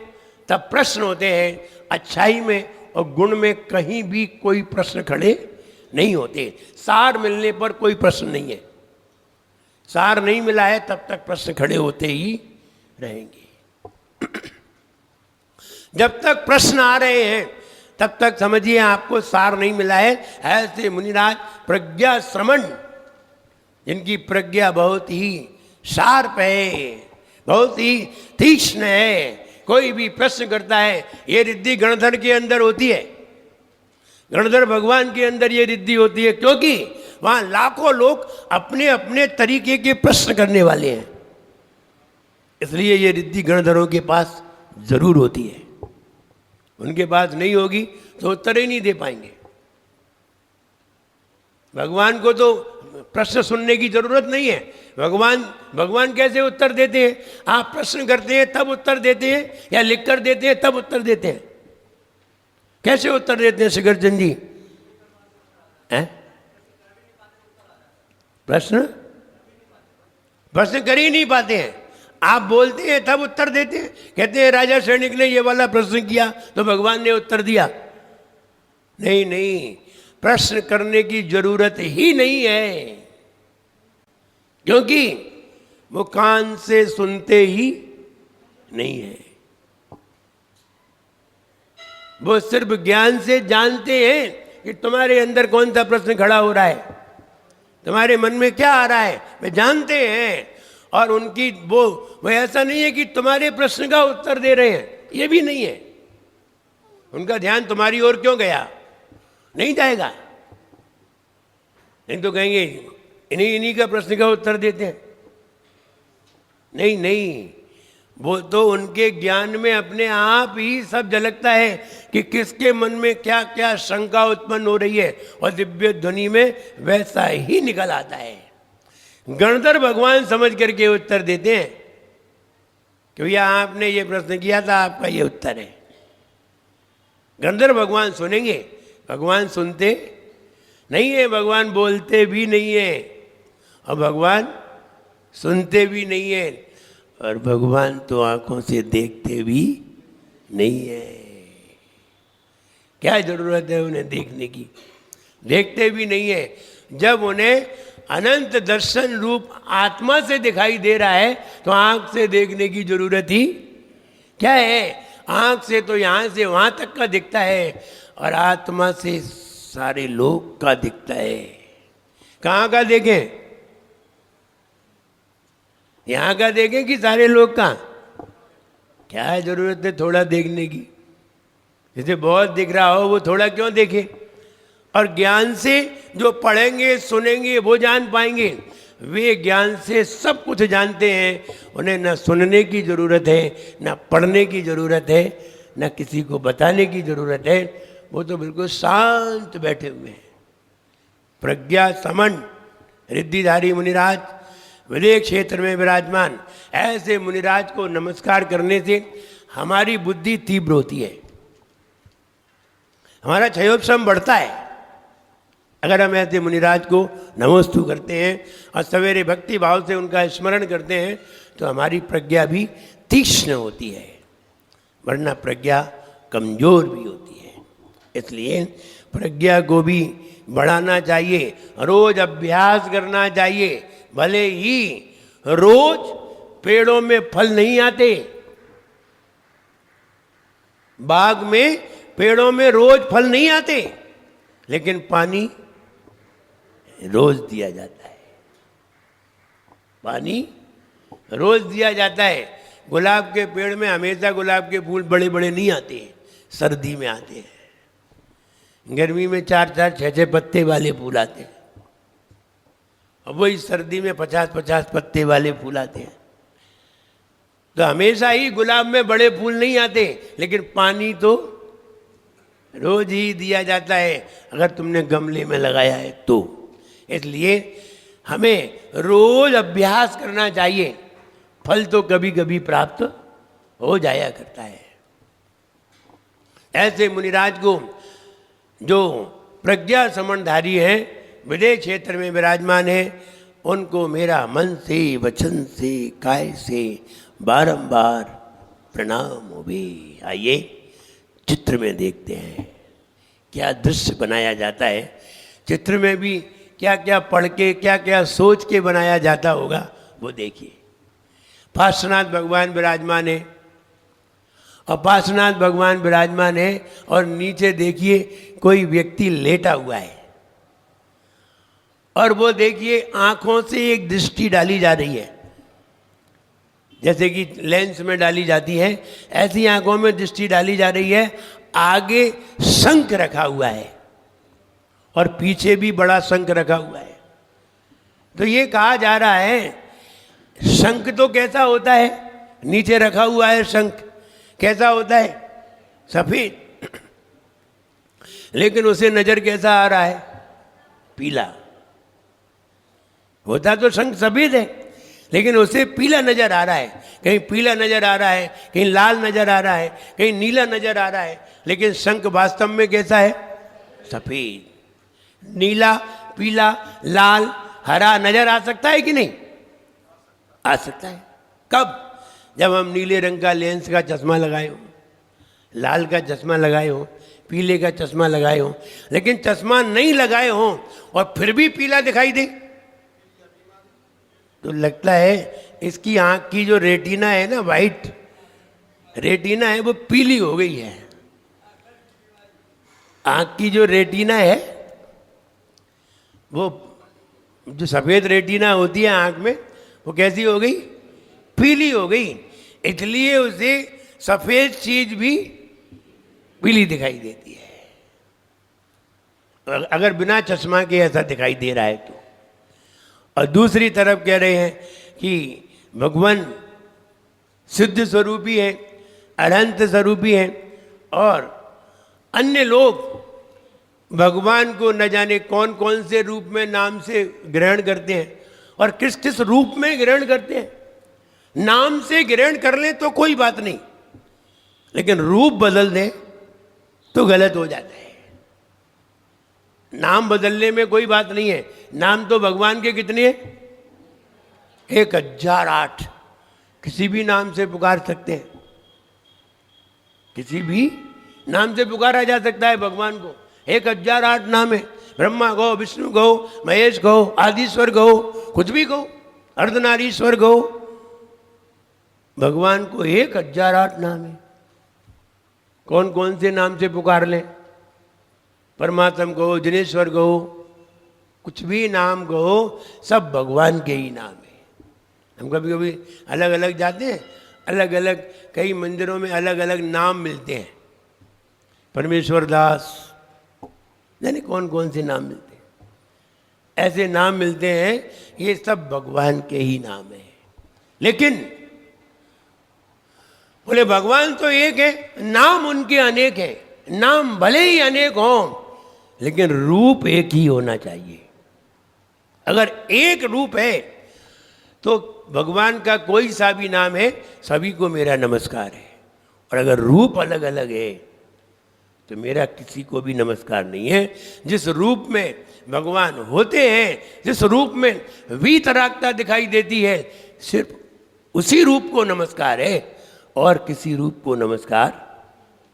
तब प्रश्न होते हैं। अच्छाई में और गुण में कहीं भी कोई प्रश्न खड़े नहीं होते। सार मिलने पर कोई प्रश्न नहीं है। सार नहीं मिला है तब तक प्रश्न खड़े होते ही रहेंगे। जब तक प्रश्न आ रहे हैं तब तक समझिए आपको सार नहीं मिला है। ऐसे मुनिराज प्रज्ञा श्रमण, जिनकी प्रज्ञा बहुत ही शार्प है, बहुत ही तीक्ष्ण है, कोई भी प्रश्न करता है। ये रिद्धि गणधर के अंदर होती है, गणधर भगवान के अंदर ये रिद्धि होती है, क्योंकि वहां लाखों लोग अपने अपने तरीके के प्रश्न करने वाले हैं। इसलिए ये रिद्धि गणधरों के पास जरूर होती है। उनके पास नहीं होगी तो उत्तर ही नहीं दे पाएंगे। भगवान को तो प्रश्न सुनने की जरूरत नहीं है। भगवान कैसे उत्तर देते हैं? आप प्रश्न करते हैं तब उत्तर देते हैं, या लिख कर देते हैं तब उत्तर देते हैं? कैसे उत्तर देते हैं शिखरचंद जी? हैं? प्रश्न कर ही नहीं पाते हैं। आप बोलते हैं तब उत्तर देते हैं। कहते हैं राजा सैनिक ने ये वाला प्रश्न किया तो भगवान ने उत्तर दिया। नहीं, प्रश्न करने की जरूरत ही नहीं है, क्योंकि वो कान से सुनते ही नहीं है, वो सिर्फ ज्ञान से जानते हैं कि तुम्हारे अंदर कौन सा प्रश्न खड़ा हो रहा है, तुम्हारे मन में क्या आ रहा है, वे जानते हैं। और उनकी वो ऐसा नहीं है कि तुम्हारे प्रश्न का उत्तर दे रहे हैं, ये भी नहीं है। उनका ध्यान तुम्हारी ओर क्यों गया? नहीं जाएगा। नहीं तो कहेंगे इन्हीं का प्रश्न का उत्तर देते हैं। नहीं, वो तो उनके ज्ञान में अपने आप ही सब झलकता है कि किसके मन में क्या क्या शंका उत्पन्न हो रही है, और दिव्य ध्वनि में वैसा ही निकल आता है। गणधर भगवान समझ करके उत्तर देते हैं कि भैया आपने ये प्रश्न किया था, आपका ये उत्तर है। गणधर भगवान सुनेंगे, भगवान सुनते नहीं है, भगवान बोलते भी नहीं है, और भगवान सुनते भी नहीं है, और भगवान तो आंखों से देखते भी नहीं है। क्या जरूरत है उन्हें देखने की? देखते भी नहीं है। जब उन्हें अनंत दर्शन रूप आत्मा से दिखाई दे रहा है तो आंख से देखने की जरूरत ही क्या है? आंख से तो यहां से वहां तक का दिखता है, और आत्मा से सारे लोग का दिखता है। कहाँ का देखें? यहां का देखें कि सारे लोग का? क्या जरूरत है थोड़ा देखने की? जिसे बहुत दिख रहा हो वो थोड़ा क्यों देखे? और ज्ञान से जो पढ़ेंगे सुनेंगे वो जान पाएंगे। वे ज्ञान से सब कुछ जानते हैं, उन्हें न सुनने की जरूरत है, न पढ़ने की जरूरत है, न किसी को बताने की जरूरत है। वो तो बिल्कुल शांत बैठे हुए हैं। प्रज्ञा समन रिद्धिधारी मुनिराज विवेक क्षेत्र में विराजमान। ऐसे मुनिराज को नमस्कार करने से हमारी बुद्धि तीव्र होती है, हमारा क्षयोपशम बढ़ता है। अगर हम ऐसे मुनिराज को नमोस्तु करते हैं और सवेरे भक्ति भाव से उनका स्मरण करते हैं तो हमारी प्रज्ञा भी तीक्ष्ण होती है, वरना प्रज्ञा कमजोर भी होती है। इसलिए प्रज्ञा को भी बढ़ाना चाहिए, रोज अभ्यास करना चाहिए। भले ही रोज पेड़ों में फल नहीं आते, बाग में पेड़ों में रोज फल नहीं आते, लेकिन पानी रोज दिया जाता है। पानी रोज दिया जाता है। गुलाब के पेड़ में हमेशा गुलाब के फूल बड़े बड़े नहीं आते हैं, सर्दी में आते हैं। गर्मी में 4-4, 6-6 पत्ते वाले फूल आते हैं, और वही सर्दी में 50-50 पत्ते वाले फूल आते हैं। तो हमेशा ही गुलाब में बड़े फूल नहीं आते, लेकिन पानी तो रोज ही दिया जाता है अगर तुमने गमले में लगाया है तो। इसलिए हमें रोज अभ्यास करना चाहिए, फल तो कभी कभी प्राप्त हो जाया करता है। ऐसे मुनिराज को जो प्रज्ञा समणधारी हैं, विदेश क्षेत्र में विराजमान है, उनको मेरा मन से, वचन से, काय से बारंबार प्रणाम हो भी। आइए चित्र में देखते हैं क्या दृश्य बनाया जाता है। चित्र में भी क्या क्या पढ़ के, क्या क्या सोच के बनाया जाता होगा, वो देखिए। पार्श्वनाथ भगवान विराजमान है, और पार्श्वनाथ भगवान विराजमान है, और नीचे देखिए कोई व्यक्ति लेटा हुआ है, और वो देखिए आंखों से एक दृष्टि डाली जा रही है, जैसे कि लेंस में डाली जाती है, ऐसी आंखों में दृष्टि डाली जा रही है। आगे शंख रखा हुआ है और पीछे भी बड़ा शंख रखा हुआ है। तो ये कहा जा रहा है, शंख तो कैसा होता है, नीचे रखा हुआ है शंख, कैसा होता है, सफेद, लेकिन उसे नजर कैसा आ रहा है, पीला। होता तो शंख सफेद है, लेकिन उसे पीला नजर आ रहा है। कहीं पीला नजर आ रहा है, कहीं लाल नजर आ रहा है, कहीं नीला नजर आ रहा है, लेकिन शंख वास्तव में कैसा है, सफेद। नीला, पीला, लाल, हरा नजर आ सकता है कि नहीं, आ सकता है। कब, जब हम नीले रंग का लेंस का चश्मा लगाए हो, लाल का चश्मा लगाए हो, पीले का चश्मा लगाए हो, लेकिन चश्मा नहीं लगाए हो और फिर भी पीला दिखाई दे, तो लगता है इसकी आंख की जो रेटिना है ना, वाइट रेटिना है, वो पीली हो गई है। आंख की जो रेटिना है, वो जो सफेद रेटिना होती है आंख में, वो कैसी हो गई, पीली हो गई। इसलिए उसे सफेद चीज भी पीली दिखाई देती है, अगर बिना चश्मा के ऐसा दिखाई दे रहा है तो। और दूसरी तरफ कह रहे हैं कि भगवान सिद्ध स्वरूपी है, अनंत स्वरूपी है, और अन्य लोग भगवान को न जाने कौन कौन से रूप में, नाम से ग्रहण करते हैं, और किस किस रूप में ग्रहण करते हैं। नाम से ग्रहण कर ले तो कोई बात नहीं, लेकिन रूप बदल दें तो गलत हो जाता है। नाम बदलने में कोई बात नहीं है। नाम तो भगवान के कितने हैं, 1008। किसी भी नाम से पुकार सकते हैं, किसी भी नाम से पुकारा जा सकता है भगवान को। 1008 नाम है, ब्रह्मा गो, विष्णु गो, महेश गो, आदिश्वर गो, कुछ भी गो, अर्धनारीश्वर गो, भगवान को 1008 नाम है। कौन कौन से नाम से पुकार लें, परमात्मा को, जिनेश्वर को, कुछ भी नाम को, सब भगवान के ही नाम है। हम कभी कभी अलग अलग जाते हैं, अलग अलग कई मंदिरों में अलग अलग नाम मिलते हैं, परमेश्वर दास, यानी कौन कौन से नाम मिलते हैं, ऐसे नाम मिलते हैं। ये सब भगवान के ही नाम है। लेकिन बोले भगवान तो एक है, नाम उनके अनेक हैं। नाम भले ही अनेक हों, लेकिन रूप एक ही होना चाहिए। अगर एक रूप है तो भगवान का कोई सा भी नाम है, सभी को मेरा नमस्कार है। और अगर रूप अलग अलग है तो मेरा किसी को भी नमस्कार नहीं है। जिस रूप में भगवान होते हैं, जिस रूप में वीतरागता दिखाई देती है, सिर्फ उसी रूप को नमस्कार है, और किसी रूप को नमस्कार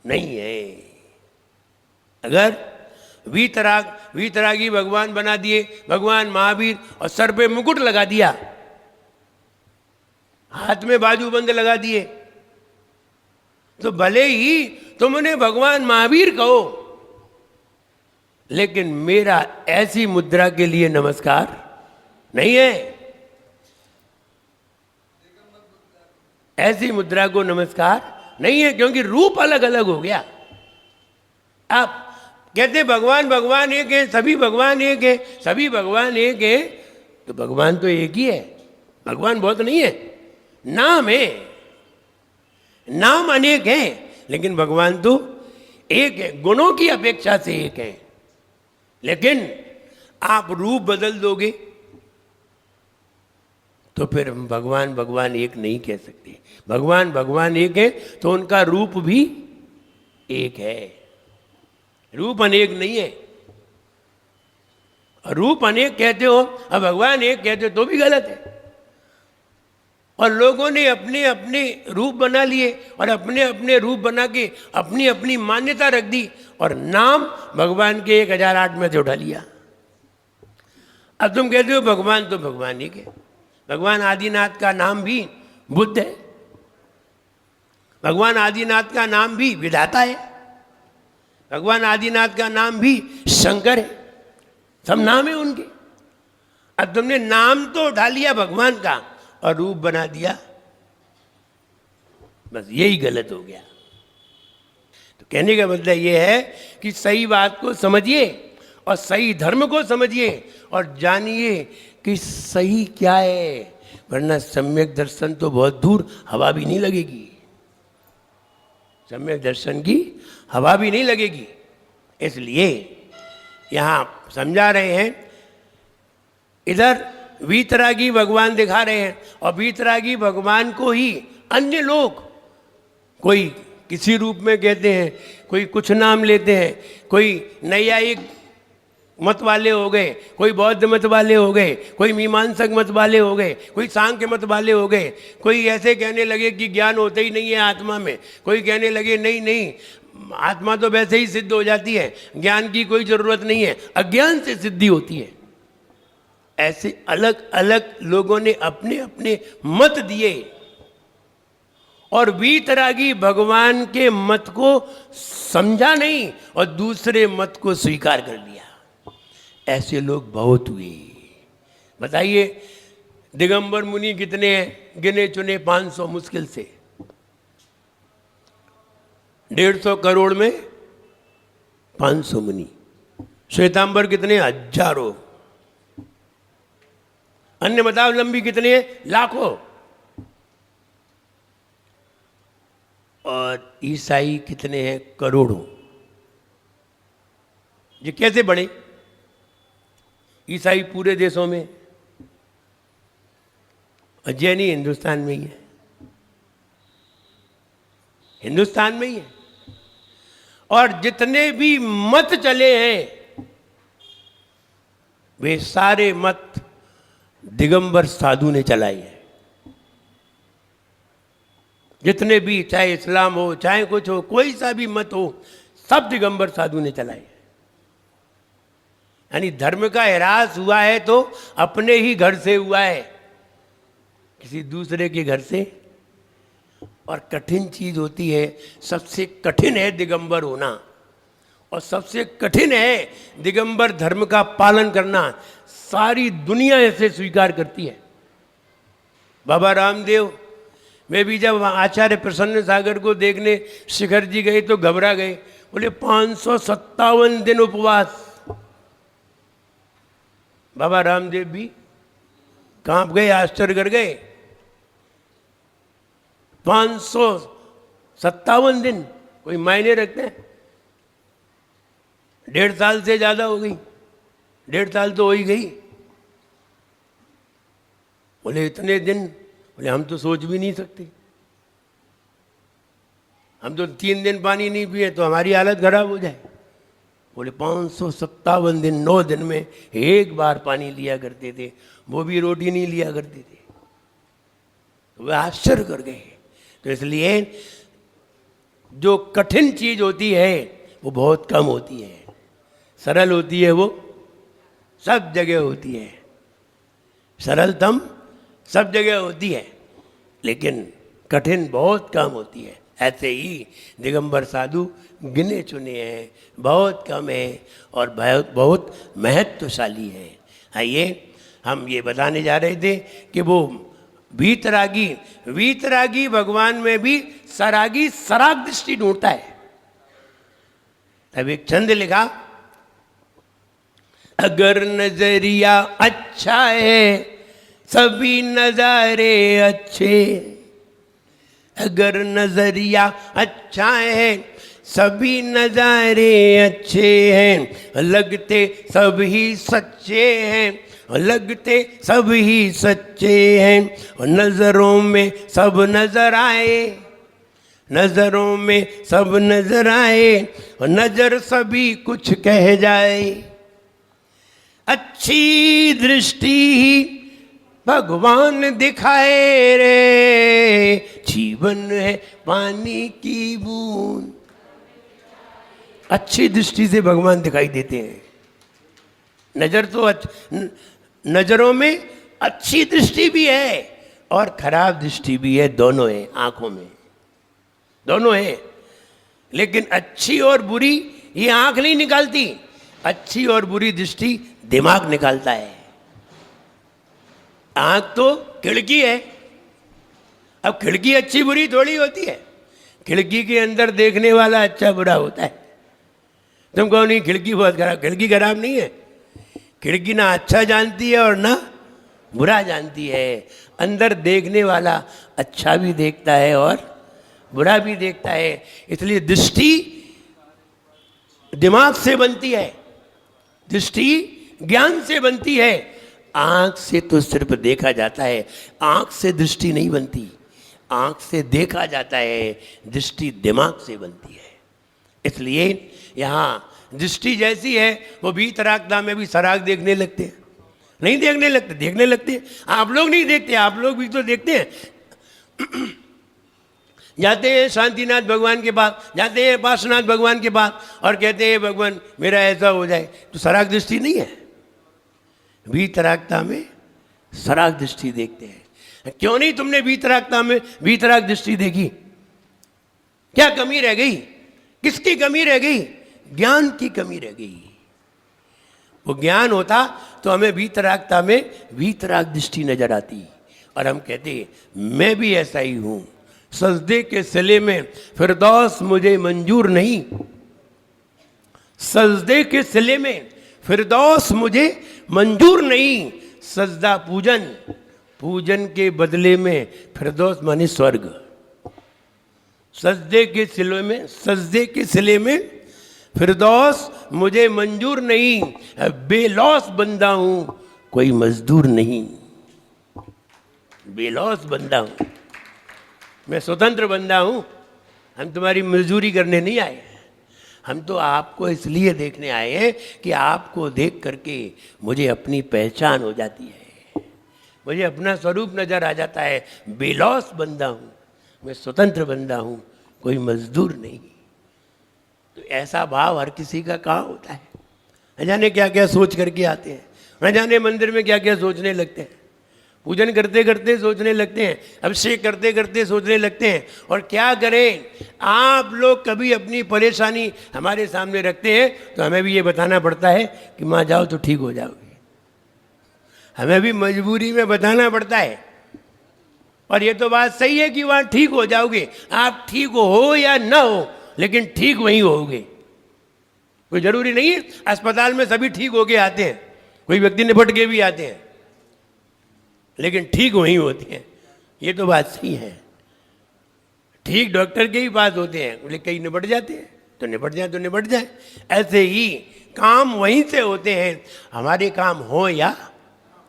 नहीं है। अगर वीतरागी भगवान बना दिए, भगवान महावीर, और सर पे मुकुट लगा दिया, हाथ में बाजूबंद लगा दिए, तो भले ही तुम उन्हें भगवान महावीर कहो, लेकिन मेरा ऐसी मुद्रा के लिए नमस्कार नहीं है। ऐसी मुद्रा को नमस्कार नहीं है, क्योंकि रूप अलग अलग हो गया। आप कहते भगवान भगवान एक है, सभी भगवान एक है, सभी भगवान एक है, तो भगवान तो एक ही है, भगवान बहुत नहीं है, नाम है, नाम अनेक है, लेकिन भगवान तो एक है, गुणों की अपेक्षा से एक है। लेकिन आप रूप बदल दोगे तो फिर हम भगवान भगवान एक नहीं कह सकते। भगवान भगवान एक है तो उनका रूप भी एक है, रूप अनेक नहीं है। रूप अनेक कहते हो और भगवान एक कहते हो तो भी गलत है। और लोगों ने अपने अपने रूप बना लिए और अपने अपने रूप बना के अपनी अपनी मान्यता रख दी और नाम भगवान के 1008 में से उठा लिया। अब तुम कहते हो भगवान तो भगवान ही के। भगवान आदिनाथ का नाम भी बुद्ध है, भगवान आदिनाथ का नाम भी विधाता है, भगवान आदिनाथ का नाम भी शंकर है, सब नाम है उनके। अब तुमने नाम तो उठा लिया भगवान का और रूप बना दिया, बस यही गलत हो गया। तो कहने का मतलब ये है कि सही बात को समझिए और सही धर्म को समझिए और जानिए कि सही क्या है, वरना सम्यक दर्शन तो बहुत दूर हवा भी नहीं लगेगी, सम्यक दर्शन की हवा भी नहीं लगेगी। इसलिए यहाँ समझा रहे हैं, इधर वीतरागी भगवान दिखा रहे हैं और वीतरागी भगवान को ही अन्य लोग कोई किसी रूप में कहते हैं, कोई कुछ नाम लेते हैं, कोई नैयायिक मत वाले हो गए, कोई बौद्ध मत वाले हो गए, कोई मीमांसक मत वाले हो गए, कोई सांख्य मत वाले हो गए, कोई ऐसे कहने लगे कि ज्ञान होता ही नहीं है आत्मा में, कोई कहने लगे नहीं नहीं आत्मा तो वैसे ही सिद्ध हो जाती है, ज्ञान की कोई जरूरत नहीं है, अज्ञान से सिद्धि होती है। ऐसे अलग अलग लोगों ने अपने अपने मत दिए और वीतरागी भगवान के मत को समझा नहीं और दूसरे मत को स्वीकार कर लिया। ऐसे लोग बहुत हुए। बताइए दिगंबर मुनि कितने हैं? गिने चुने 500 मुश्किल से। 150 करोड़ में 500 मुनि। श्वेतांबर कितने? हजारों। अन्य मतावलंबी कितने हैं? लाखों। और ईसाई कितने हैं? करोड़ों। ये कैसे बढ़े? ईसाई पूरे देशों में, और जैनी हिंदुस्तान में ही है, हिंदुस्तान में ही है। और जितने भी मत चले हैं वे सारे मत दिगंबर साधु ने चलाए हैं। जितने भी, चाहे इस्लाम हो चाहे कुछ हो, कोई सा भी मत हो, सब दिगंबर साधु ने चलाए। यानी धर्म का ह्रास हुआ है तो अपने ही घर से हुआ है, किसी दूसरे के घर से। और कठिन चीज होती है, सबसे कठिन है दिगंबर होना और सबसे कठिन है दिगंबर धर्म का पालन करना। सारी दुनिया ऐसे स्वीकार करती है। बाबा रामदेव वे भी जब आचार्य प्रसन्न सागर को देखने शिखर जी गए तो घबरा गए, बोले 557 दिन उपवास। बाबा रामदेव भी कांप गए, आश्चर्य कर गए। 557 दिन कोई मायने रखते हैं? 1.5 साल से ज्यादा हो गई, 1.5 साल तो हो ही गई। बोले इतने दिन? बोले हम तो सोच भी नहीं सकते। हम तो 3 दिन पानी नहीं पिए तो हमारी हालत खराब हो जाए। बोले 557 दिन, 9 दिन में एक बार पानी लिया करते थे, वो भी रोटी नहीं लिया करते थे। तो वे आश्चर्य कर गए। तो इसलिए जो कठिन चीज होती है वो बहुत कम होती है, सरल होती है वो सब जगह होती है, सरलतम सब जगह होती है, लेकिन कठिन बहुत कम होती है। ऐसे ही दिगंबर साधु गिने चुने हैं, बहुत कम है और बहुत महत्वशाली है। आइए हम ये बताने जा रहे थे कि वो वीतरागी भगवान में भी सरागी सराग दृष्टि ढूंढता है। तब एक छंद लिखा, अगर नजरिया अच्छा है सभी नजारे अच्छे, अगर नजरिया अच्छा है सभी नजारे अच्छे हैं, लगते सभी सच्चे हैं, लगते सभी सच्चे हैं, नजरों में सब नजर आए, नजरों में सब नजर आए, नजर सभी कुछ कह जाए, अच्छी दृष्टि ही भगवान दिखाए रे, जीवन है पानी की बूंद। अच्छी दृष्टि से भगवान दिखाई देते हैं। नजर तो नजरों में अच्छी दृष्टि भी है और खराब दृष्टि भी है, दोनों है, आंखों में दोनों है। लेकिन अच्छी और बुरी ये आंख नहीं निकालती, अच्छी और बुरी दृष्टि दिमाग निकालता है। आंख तो खिड़की है, अब खिड़की अच्छी बुरी थोड़ी होती है, खिड़की के अंदर देखने वाला अच्छा बुरा होता है। तुम कहो नहीं खिड़की बहुत खराब, खिड़की खराब नहीं है, खिड़की ना अच्छा जानती है और ना बुरा जानती है। अंदर देखने वाला अच्छा भी देखता है और बुरा भी देखता है। इसलिए दृष्टि दिमाग से बनती है, दृष्टि ज्ञान से बनती है। आंख से तो सिर्फ देखा जाता है, आंख से दृष्टि नहीं बनती, आंख से देखा जाता है, दृष्टि दिमाग से बनती है। इसलिए यहाँ दृष्टि जैसी है वो भीतरागता में भी सराग देखने लगते हैं, नहीं देखने लगते, देखने लगते हैं। आप लोग नहीं देखते, आप लोग भी तो देखते हैं। जाते हैं शांतिनाथ भगवान के पास, जाते हैं पार्श्वनाथ भगवान के पास और कहते हैं भगवान मेरा ऐसा हो जाए, तो सराग दृष्टि नहीं है, भीतरागता में सराग दृष्टि देखते हैं। क्यों नहीं तुमने भीतरागता में भीतराग दृष्टि देखी? क्या कमी रह गई? किसकी कमी रह गई? ज्ञान की कमी रह गई। वो ज्ञान होता तो हमें भीतरागता में भीतराग दृष्टि नजर आती और हम कहते मैं भी ऐसा ही हूं, सजदे के सिले में फिरदौस मुझे मंजूर नहीं, सजदे के सिले में फिरदौस मुझे मंजूर नहीं, सजदा पूजन, पूजन के बदले में फिरदौस माने स्वर्ग। सजदे के सिले में, सजदे के सिले में फिरदौस मुझे मंजूर नहीं, बेलौस बंदा हूं कोई मजदूर नहीं, बेलौस बंदा हूं, मैं स्वतंत्र बंदा हूं। हम तुम्हारी मजदूरी करने नहीं आए, हम तो आपको इसलिए देखने आए हैं कि आपको देख करके मुझे अपनी पहचान हो जाती है, मुझे अपना स्वरूप नजर आ जाता है। बेलौस बंदा हूं, मैं स्वतंत्र बंदा हूं, कोई मजदूर नहीं। तो ऐसा भाव हर किसी का कहाँ होता है? न जाने क्या क्या सोच करके आते हैं, न जाने मंदिर में क्या क्या सोचने लगते हैं, पूजन करते करते सोचने लगते हैं, अभिषेक करते करते सोचने लगते हैं। और क्या करें, आप लोग कभी अपनी परेशानी हमारे सामने रखते हैं तो हमें भी ये बताना पड़ता है कि माँ जाओ तो ठीक हो जाओगे, हमें भी मजबूरी में बताना पड़ता है। और ये तो बात सही है कि वहाँ ठीक हो जाओगे, आप ठीक हो या ना हो लेकिन ठीक वहीं होगे। कोई जरूरी नहीं है अस्पताल में सभी ठीक होके आते हैं, कोई व्यक्ति निपट के भी आते हैं लेकिन ठीक वहीं होते हैं। ये तो बात सही है, ठीक डॉक्टर के ही पास होते हैं, बोले कहीं निपट जाते हैं तो निपट जाए तो निपट जाए। ऐसे ही काम वहीं से होते हैं, हमारे काम हो या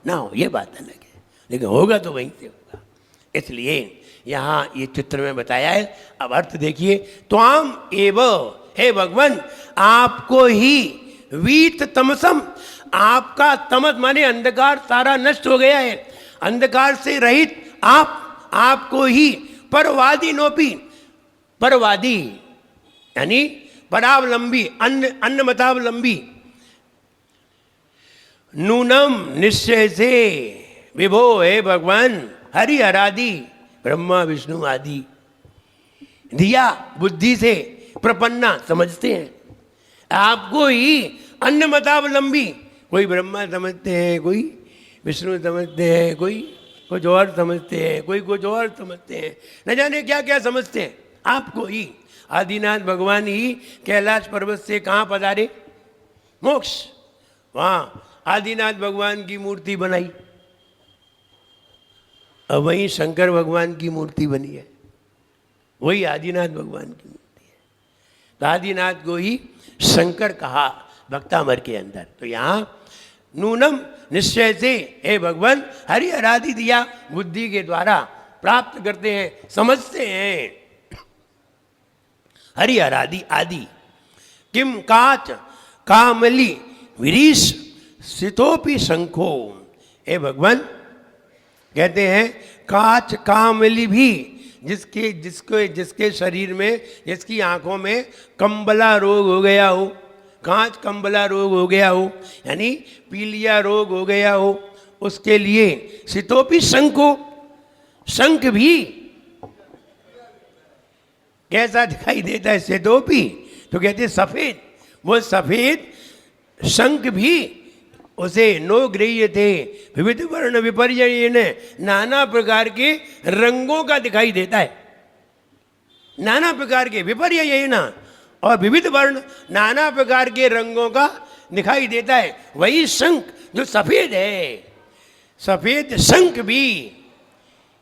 ना हो ये बात अलग है, लेकिन होगा तो वहीं से होगा। इसलिए यहाँ ये चित्र में बताया है। अब अर्थ देखिए, त्वाम एव, हे भगवान आपको ही, वीत तमसम, आपका तमस माने अंधकार सारा नष्ट हो गया है, अंधकार से रहित आपको ही, परवादी नोपी, परवादी यानी परावलंबी, अन्न मतावलंबी, नूनम निश्चय से विभो, हे भगवान हरि हरादि ब्रह्मा विष्णु आदि, दिया बुद्धि से प्रपन्ना समझते हैं आपको ही, अन्य मतावलंबी, कोई ब्रह्मा समझते हैं, कोई विष्णु समझते हैं, कोई कुछ और समझते हैं, कोई कुछ और समझते हैं, न जाने क्या क्या समझते हैं। आपको ही आदिनाथ भगवान ही कैलाश पर्वत से कहाँ पधारे? मोक्ष, वहाँ आदिनाथ भगवान की मूर्ति बनाई, अब वहीं शंकर भगवान की मूर्ति बनी है, वही आदिनाथ भगवान की मूर्ति है। तो आदिनाथ को ही शंकर कहा भक्तामर के अंदर। तो यहाँ नूनम निश्चय से हे भगवान हरि हरादि दिया बुद्धि के द्वारा प्राप्त करते हैं, समझते हैं। हरि हरादि आदि किम काच कामली विरीश सितोपि शंखो। हे भगवान कहते हैं काच कामली भी जिसके शरीर में, जिसकी आंखों में कंबला रोग हो गया हो, कांच कंबला रोग हो गया हो, यानी पीलिया रोग हो गया हो, उसके लिए सितोपि शंखो, शंख भी कैसा दिखाई देता है? सितोपि तो कहते हैं सफेद, वो सफेद शंख भी उसे नो गृह्य थे विविध वर्ण विपर्य, नाना प्रकार के रंगों का दिखाई देता है, नाना प्रकार के विपर्य ना और विविध वर्ण नाना प्रकार के रंगों का दिखाई देता है। वही शंख जो सफेद है, सफेद शंख भी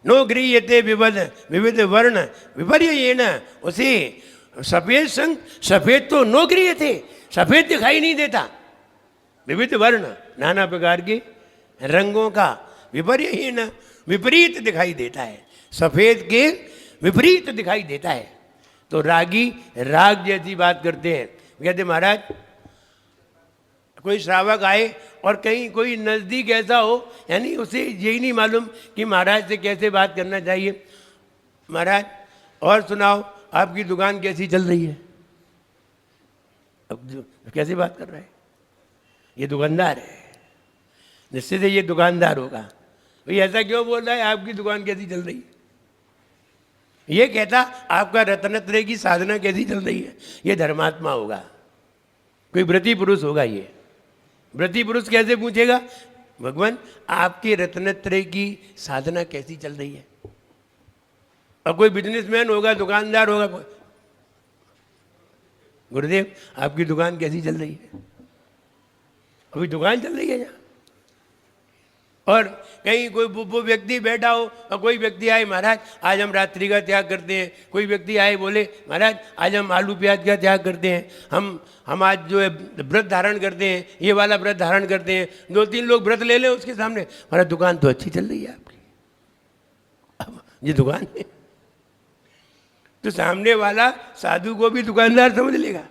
नो गृह्यते विविध वर्ण विपर्य, उसे सफेद शंख, सफेद तो नो गृह्य थे, सफेद दिखाई नहीं देता, विविध वर्ण नाना प्रकार के रंगों का विपर्यहीन विपरीत दिखाई देता है, सफेद के विपरीत दिखाई देता है। तो रागी राग जैसी बात करते हैं, कहते महाराज कोई श्रावक आए और कहीं कोई नज़दीक ऐसा हो, यानी उसे यही नहीं मालूम कि महाराज से कैसे बात करना चाहिए। महाराज और सुनाओ आपकी दुकान कैसी चल रही है? अब कैसे बात कर रहा है? ये दुकानदार है, निश्चित है ये दुकानदार होगा। भाई ऐसा क्यों बोल रहा है आपकी दुकान कैसी चल रही है? ये कहता आपका रत्नत्रय की साधना कैसी चल रही है? ये धर्मात्मा होगा, कोई व्रती पुरुष होगा। ये व्रती पुरुष कैसे पूछेगा भगवान आपके रत्नत्रय की साधना कैसी चल रही है? और कोई बिजनेसमैन होगा, दुकानदार होगा, गुरुदेव आपकी दुकान कैसी चल रही है? अभी दुकान चल रही है यहाँ। और कहीं कोई वो व्यक्ति बैठा हो और कोई व्यक्ति आए, महाराज आज हम रात्रि का त्याग करते हैं। कोई व्यक्ति आए बोले महाराज आज हम आलू प्याज का त्याग करते हैं, हम आज जो है व्रत धारण करते हैं, ये वाला व्रत धारण करते हैं। 2-3 लोग व्रत ले लें उसके सामने, महाराज दुकान तो अच्छी चल रही है आपकी, अब ये दुकान है। तो सामने वाला साधु को भी दुकानदार समझ लेगा,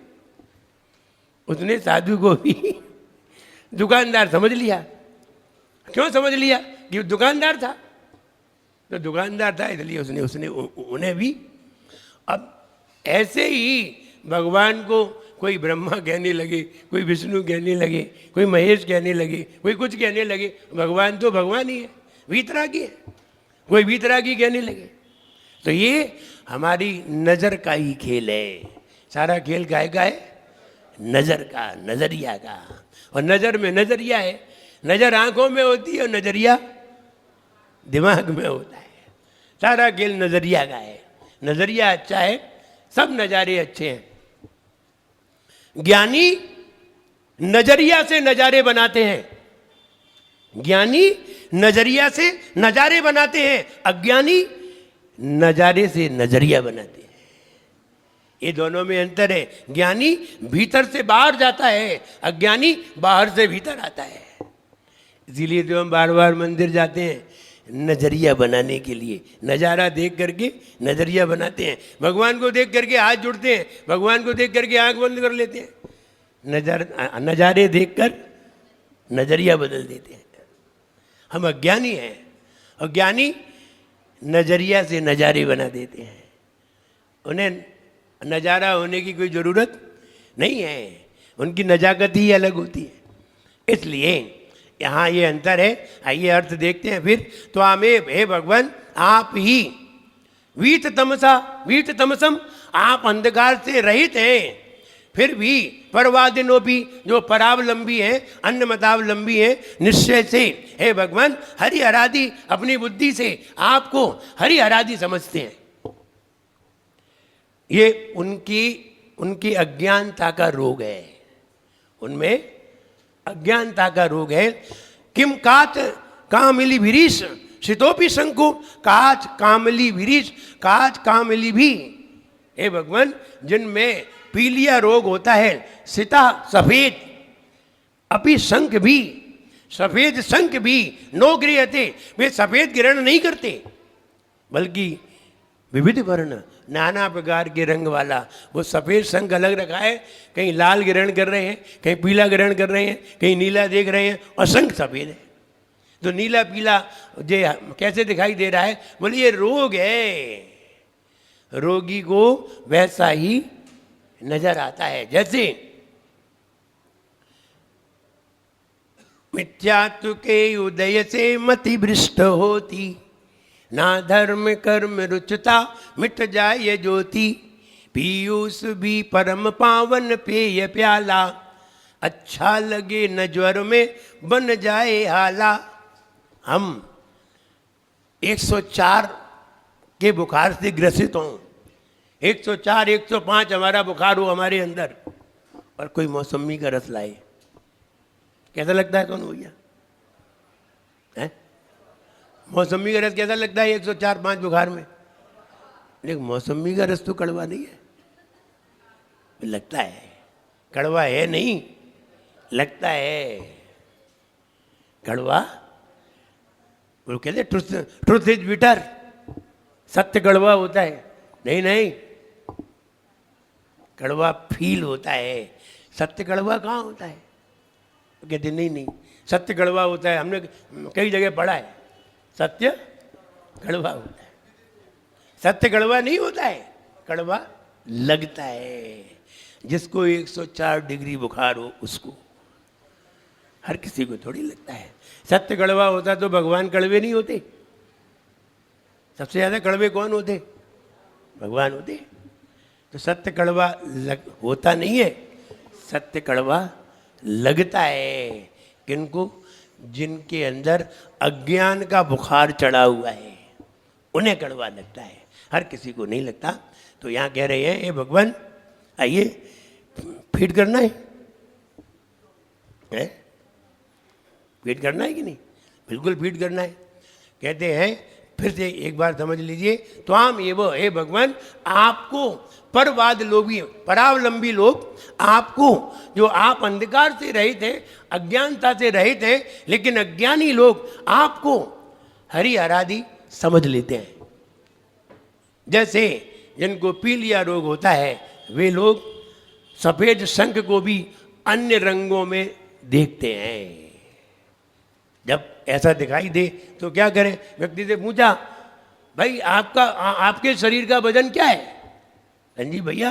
उसने साधु को भी दुकानदार समझ लिया। क्यों समझ लिया? कि दुकानदार था, तो दुकानदार था इसलिए उसने उन्हें भी। अब ऐसे ही भगवान को कोई ब्रह्मा कहने लगे, कोई विष्णु कहने लगे, कोई महेश कहने लगे, कोई कुछ कहने लगे, भगवान तो भगवान ही है, वीतरागी है, कोई वीतरागी कहने लगे। तो ये हमारी नज़र का ही खेल है, सारा खेल काय का है? नज़र का, नज़रिया का। और नज़र में नज़रिया है, नज़र आंखों में होती है और नज़रिया दिमाग में होता है। सारा खेल नज़रिया का है। नज़रिया अच्छा है, सब नज़ारे अच्छे हैं। ज्ञानी नज़रिया से नज़ारे बनाते हैं, ज्ञानी नज़रिया से नज़ारे बनाते हैं, अज्ञानी नज़ारे से नज़रिया बनाते हैं। ये दोनों में अंतर है। ज्ञानी भीतर से बाहर जाता है, अज्ञानी बाहर से भीतर आता है। इसीलिए तो हम बार बार मंदिर जाते हैं नज़रिया बनाने के लिए। नज़ारा देख करके नज़रिया बनाते हैं, भगवान को देख करके हाथ जुड़ते हैं, भगवान को देख करके आंख बंद कर लेते हैं। नज़ारे देखकर नज़रिया बदल देते हैं। हम अज्ञानी हैं, अज्ञानी नज़रिया से नज़ारे बना देते हैं। उन्हें नज़ारा होने की कोई ज़रूरत नहीं है, उनकी नजाकत ही अलग होती है। इसलिए यहाँ ये अंतर है। आइए अर्थ देखते हैं फिर। तो आमे हे भगवान आप ही वीत तमसम, आप अंधकार से रहित हैं, फिर भी परवादिनों भी जो परावलंबी हैं, अन्नमतावलंबी हैं, निश्चय से हे भगवान हरि हरादि अपनी बुद्धि से आपको हरि हरादि समझते हैं। ये उनकी अज्ञानता का रोग है, उनमें अज्ञानता का रोग है। किम काच कामली भिरीश शीतोपी शंकु, काच कामली भिरीश, काच कामली भी। हे भगवान, जिनमें पीलिया रोग होता है, सीता सफेद, अपि शंख भी, सफेद शंख भी नो गृहते, वे सफेद ग्रहण नहीं करते, बल्कि विविध वर्ण, नाना प्रकार के रंग वाला वो सफेद शंख अलग रखा है। कहीं लाल ग्रहण कर रहे हैं, कहीं पीला ग्रहण कर रहे हैं, कहीं नीला देख रहे हैं, और शंख सफेद है। तो नीला पीला जे कैसे दिखाई दे रहा है? बोले ये रोग है, रोगी को वैसा ही नजर आता है। जैसे मिथ्यात्व के उदय से मति भ्रष्ट होती, ना धर्म कर्म रुचता मिट जाए ज्योति, पीयूष भी परम पावन पेय प्याला, अच्छा लगे न ज्वर में बन जाए हाला। हम 104 के बुखार से ग्रसित हों, 104 105 हमारा बुखार हो हमारे अंदर, और कोई मौसमी का रस लाए, कैसा लगता है? कौन भैया है? मौसमी का रस कैसा लगता है 104-5 बुखार में? लेकिन मौसमी का रस तो कड़वा नहीं है, लगता है कड़वा है, नहीं लगता है कड़वा। वो कहते ट्रुथ इज बिटर, सत्य कड़वा होता है। नहीं नहीं, कड़वा फील होता है, सत्य कड़वा कहाँ होता है? कहते नहीं नहीं, सत्य कड़वा होता है, हमने कई जगह पढ़ा है, सत्य कड़वा होता है। सत्य कड़वा नहीं होता है, कड़वा लगता है। जिसको 104 डिग्री बुखार हो उसको, हर किसी को थोड़ी लगता है। सत्य कड़वा होता तो भगवान कड़वे नहीं होते। सबसे ज़्यादा कड़वे कौन होते? भगवान होते। तो सत्य कड़वा होता नहीं है, सत्य कड़वा लगता है। किनको? जिनके अंदर अज्ञान का बुखार चढ़ा हुआ है, उन्हें कड़वा लगता है, हर किसी को नहीं लगता। तो यहाँ कह रहे हैं, हे भगवान आइए फीड करना है, फीड करना है कि नहीं? बिल्कुल फीड करना है। कहते हैं, फिर से एक बार समझ लीजिए, त्वाम एव, हे भगवान आपको परवाद लोभी परावलंबी लोग, आपको जो आप अंधकार से रहित हैं, अज्ञानता से रहित हैं, लेकिन अज्ञानी लोग आपको हरि आराधी समझ लेते हैं। जैसे जिनको पीलिया रोग होता है, वे लोग सफेद शंख को भी अन्य रंगों में देखते हैं। जब ऐसा दिखाई दे तो क्या करें? व्यक्ति से पूछा, भाई आपके शरीर का वजन क्या है? जी भैया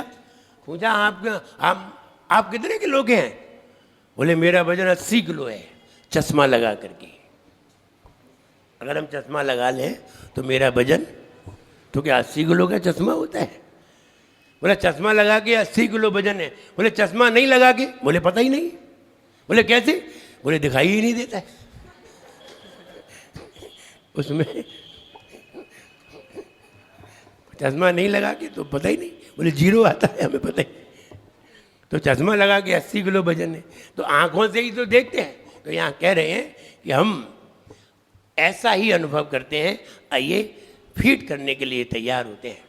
पूछा, आप कितने किलो के हैं? बोले मेरा वजन 80 किलो है, चश्मा लगा करके। अगर हम चश्मा लगा लें तो मेरा वजन, तो क्या 80 किलो का चश्मा होता है? बोले चश्मा लगा के 80 किलो वजन है। बोले चश्मा नहीं लगा के? बोले पता ही नहीं। बोले कैसे? बोले दिखाई ही नहीं देता है उसमें, चश्मा नहीं लगा के तो पता ही नहीं। बोले 0 आता है, हमें पता ही। तो चश्मा लगा के 80 किलो वजन है, तो आंखों से ही तो देखते हैं। तो यहाँ कह रहे हैं कि हम ऐसा ही अनुभव करते हैं। आइए फीड करने के लिए तैयार होते हैं।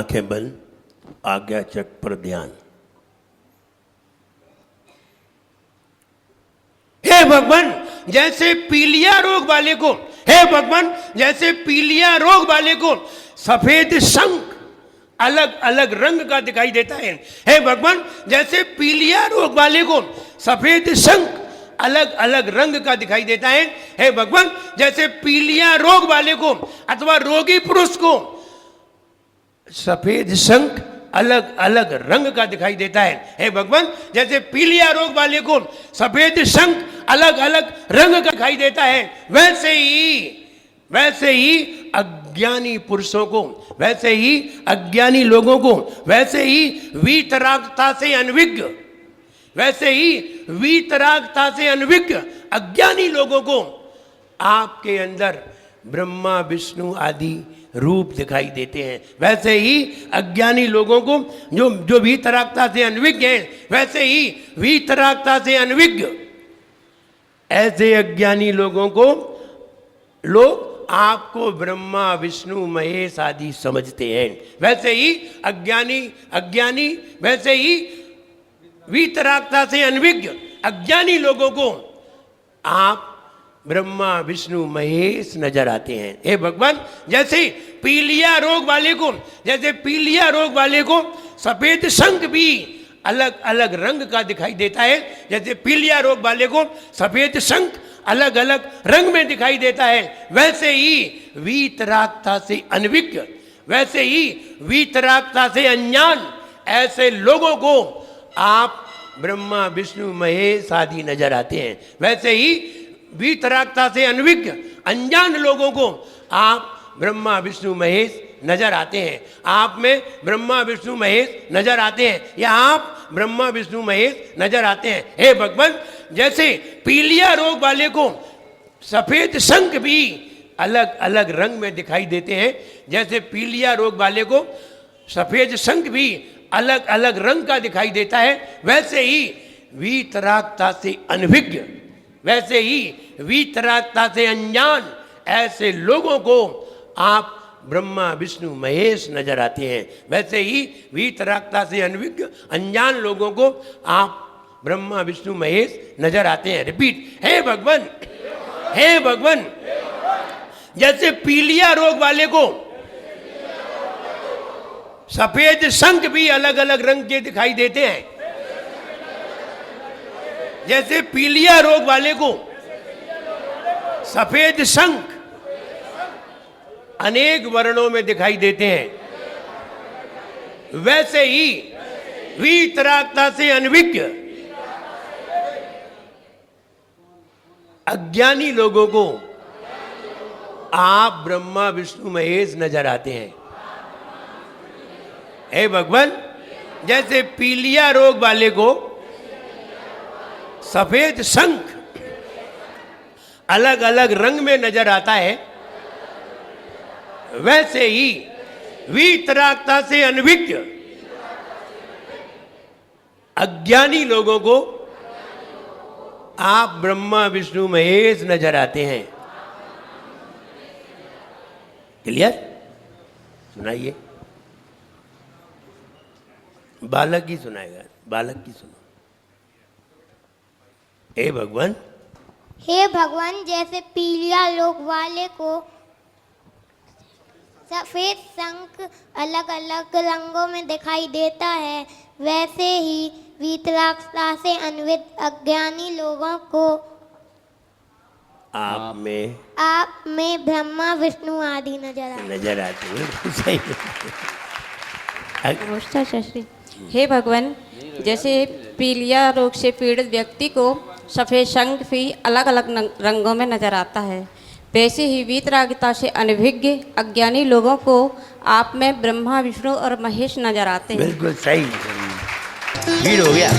आंखें बंद, आज्ञा चक्र पर ध्यान। हे भगवान, जैसे पीलिया रोग वाले को, हे भगवान, जैसे पीलिया रोग वाले को सफेद शंख अलग अलग रंग का दिखाई देता है, हे भगवान, जैसे पीलिया रोग वाले को सफेद शंख अलग अलग रंग का दिखाई देता है, हे भगवान, जैसे पीलिया रोग वाले को अथवा रोगी पुरुष को सफेद शंख अलग अलग रंग का दिखाई देता है, हे भगवान, जैसे पीलिया रोग वाले को सफेद शंख अलग अलग रंग का दिखाई देता है, वैसे ही अज्ञानी पुरुषों को, वैसे ही अज्ञानी लोगों को, वैसे ही वीतरागता से अनविज्ञ, वैसे ही वीतरागता से अनविज्ञ अज्ञानी लोगों को आपके अंदर ब्रह्मा विष्णु आदि रूप दिखाई देते हैं। वैसे ही अज्ञानी लोगों को जो वीतरागता से अनविज्ञ हैं, वैसे ही वीतरागता से अनविज्ञ ऐसे अज्ञानी लोगों को लोग आपको ब्रह्मा विष्णु महेश आदि समझते हैं। वैसे ही अज्ञानी वैसे ही वीतरागता से अनविज्ञ अज्ञानी लोगों को आप ब्रह्मा विष्णु महेश नजर आते हैं, हे भगवान, जैसे पीलिया रोग वाले को, जैसे पीलिया रोग वाले को सफेद शंख भी अलग अलग रंग का दिखाई देता है, जैसे पीलिया रोग वाले को सफेद शंख अलग अलग रंग में दिखाई देता है, वैसे ही वीतरागता से अनविज्ञ, वैसे ही वीतरागता से अज्ञान ऐसे लोगों को आप ब्रह्मा विष्णु महेश आदि नजर आते हैं। वैसे ही वीतरागता से अनविज्ञ अनजान लोगों को आप ब्रह्मा विष्णु महेश नजर आते हैं। आप में ब्रह्मा विष्णु महेश नजर आते हैं, या आप ब्रह्मा विष्णु महेश नजर आते हैं, हे भगवान, जैसे पीलिया रोग वाले को सफेद शंख भी अलग अलग रंग में दिखाई देते हैं, जैसे पीलिया रोग वाले को सफेद शंख भी अलग अलग रंग का दिखाई देता है, वैसे ही वीतरागता से अनभिज्ञ, वैसे ही वीतरागता से अनजान ऐसे लोगों को आप ब्रह्मा विष्णु महेश नजर आते हैं। वैसे ही वीतरागता से अनभिज्ञ अनजान लोगों को आप ब्रह्मा विष्णु महेश नजर आते हैं। रिपीट, हे भगवान, हे भगवान, जैसे पीलिया रोग वाले को सफेद शंख भी अलग अलग रंग के दिखाई देते हैं, जैसे पीलिया रोग वाले को सफेद शंख अनेक वर्णों में दिखाई देते हैं, वैसे ही वीतरागता से अनभिज्ञ अज्ञानी लोगों को आप ब्रह्मा विष्णु महेश नजर आते हैं। हे भगवान, जैसे पीलिया रोग वाले को सफेद शंख अलग अलग रंग में नजर आता है, वैसे ही वीतरागता से अनभिज्ञ अज्ञानी लोगों को आप ब्रह्मा विष्णु महेश नजर आते हैं। क्लियर? सुनाइए, बालक ही सुनाएगा, बालक की सुनो। हे भगवान, हे भगवान, जैसे पीलिया रोग वाले को सफेद शंख अलग अलग रंगों में दिखाई देता है, वैसे ही वीतरागता से अन्वित अज्ञानी लोगों को आप में ब्रह्मा विष्णु आदि नजर आते हैं। सही। नमस्कार शास्त्री। हे भगवान, जैसे पीलिया रोग से पीड़ित व्यक्ति को सफ़ेद शंख भी अलग अलग रंगों में नजर आता है, वैसे ही वीतरागता से अनभिज्ञ अज्ञानी लोगों को आप में ब्रह्मा विष्णु और महेश नजर आते हैं। बिल्कुल सही, भीड़ हो गया।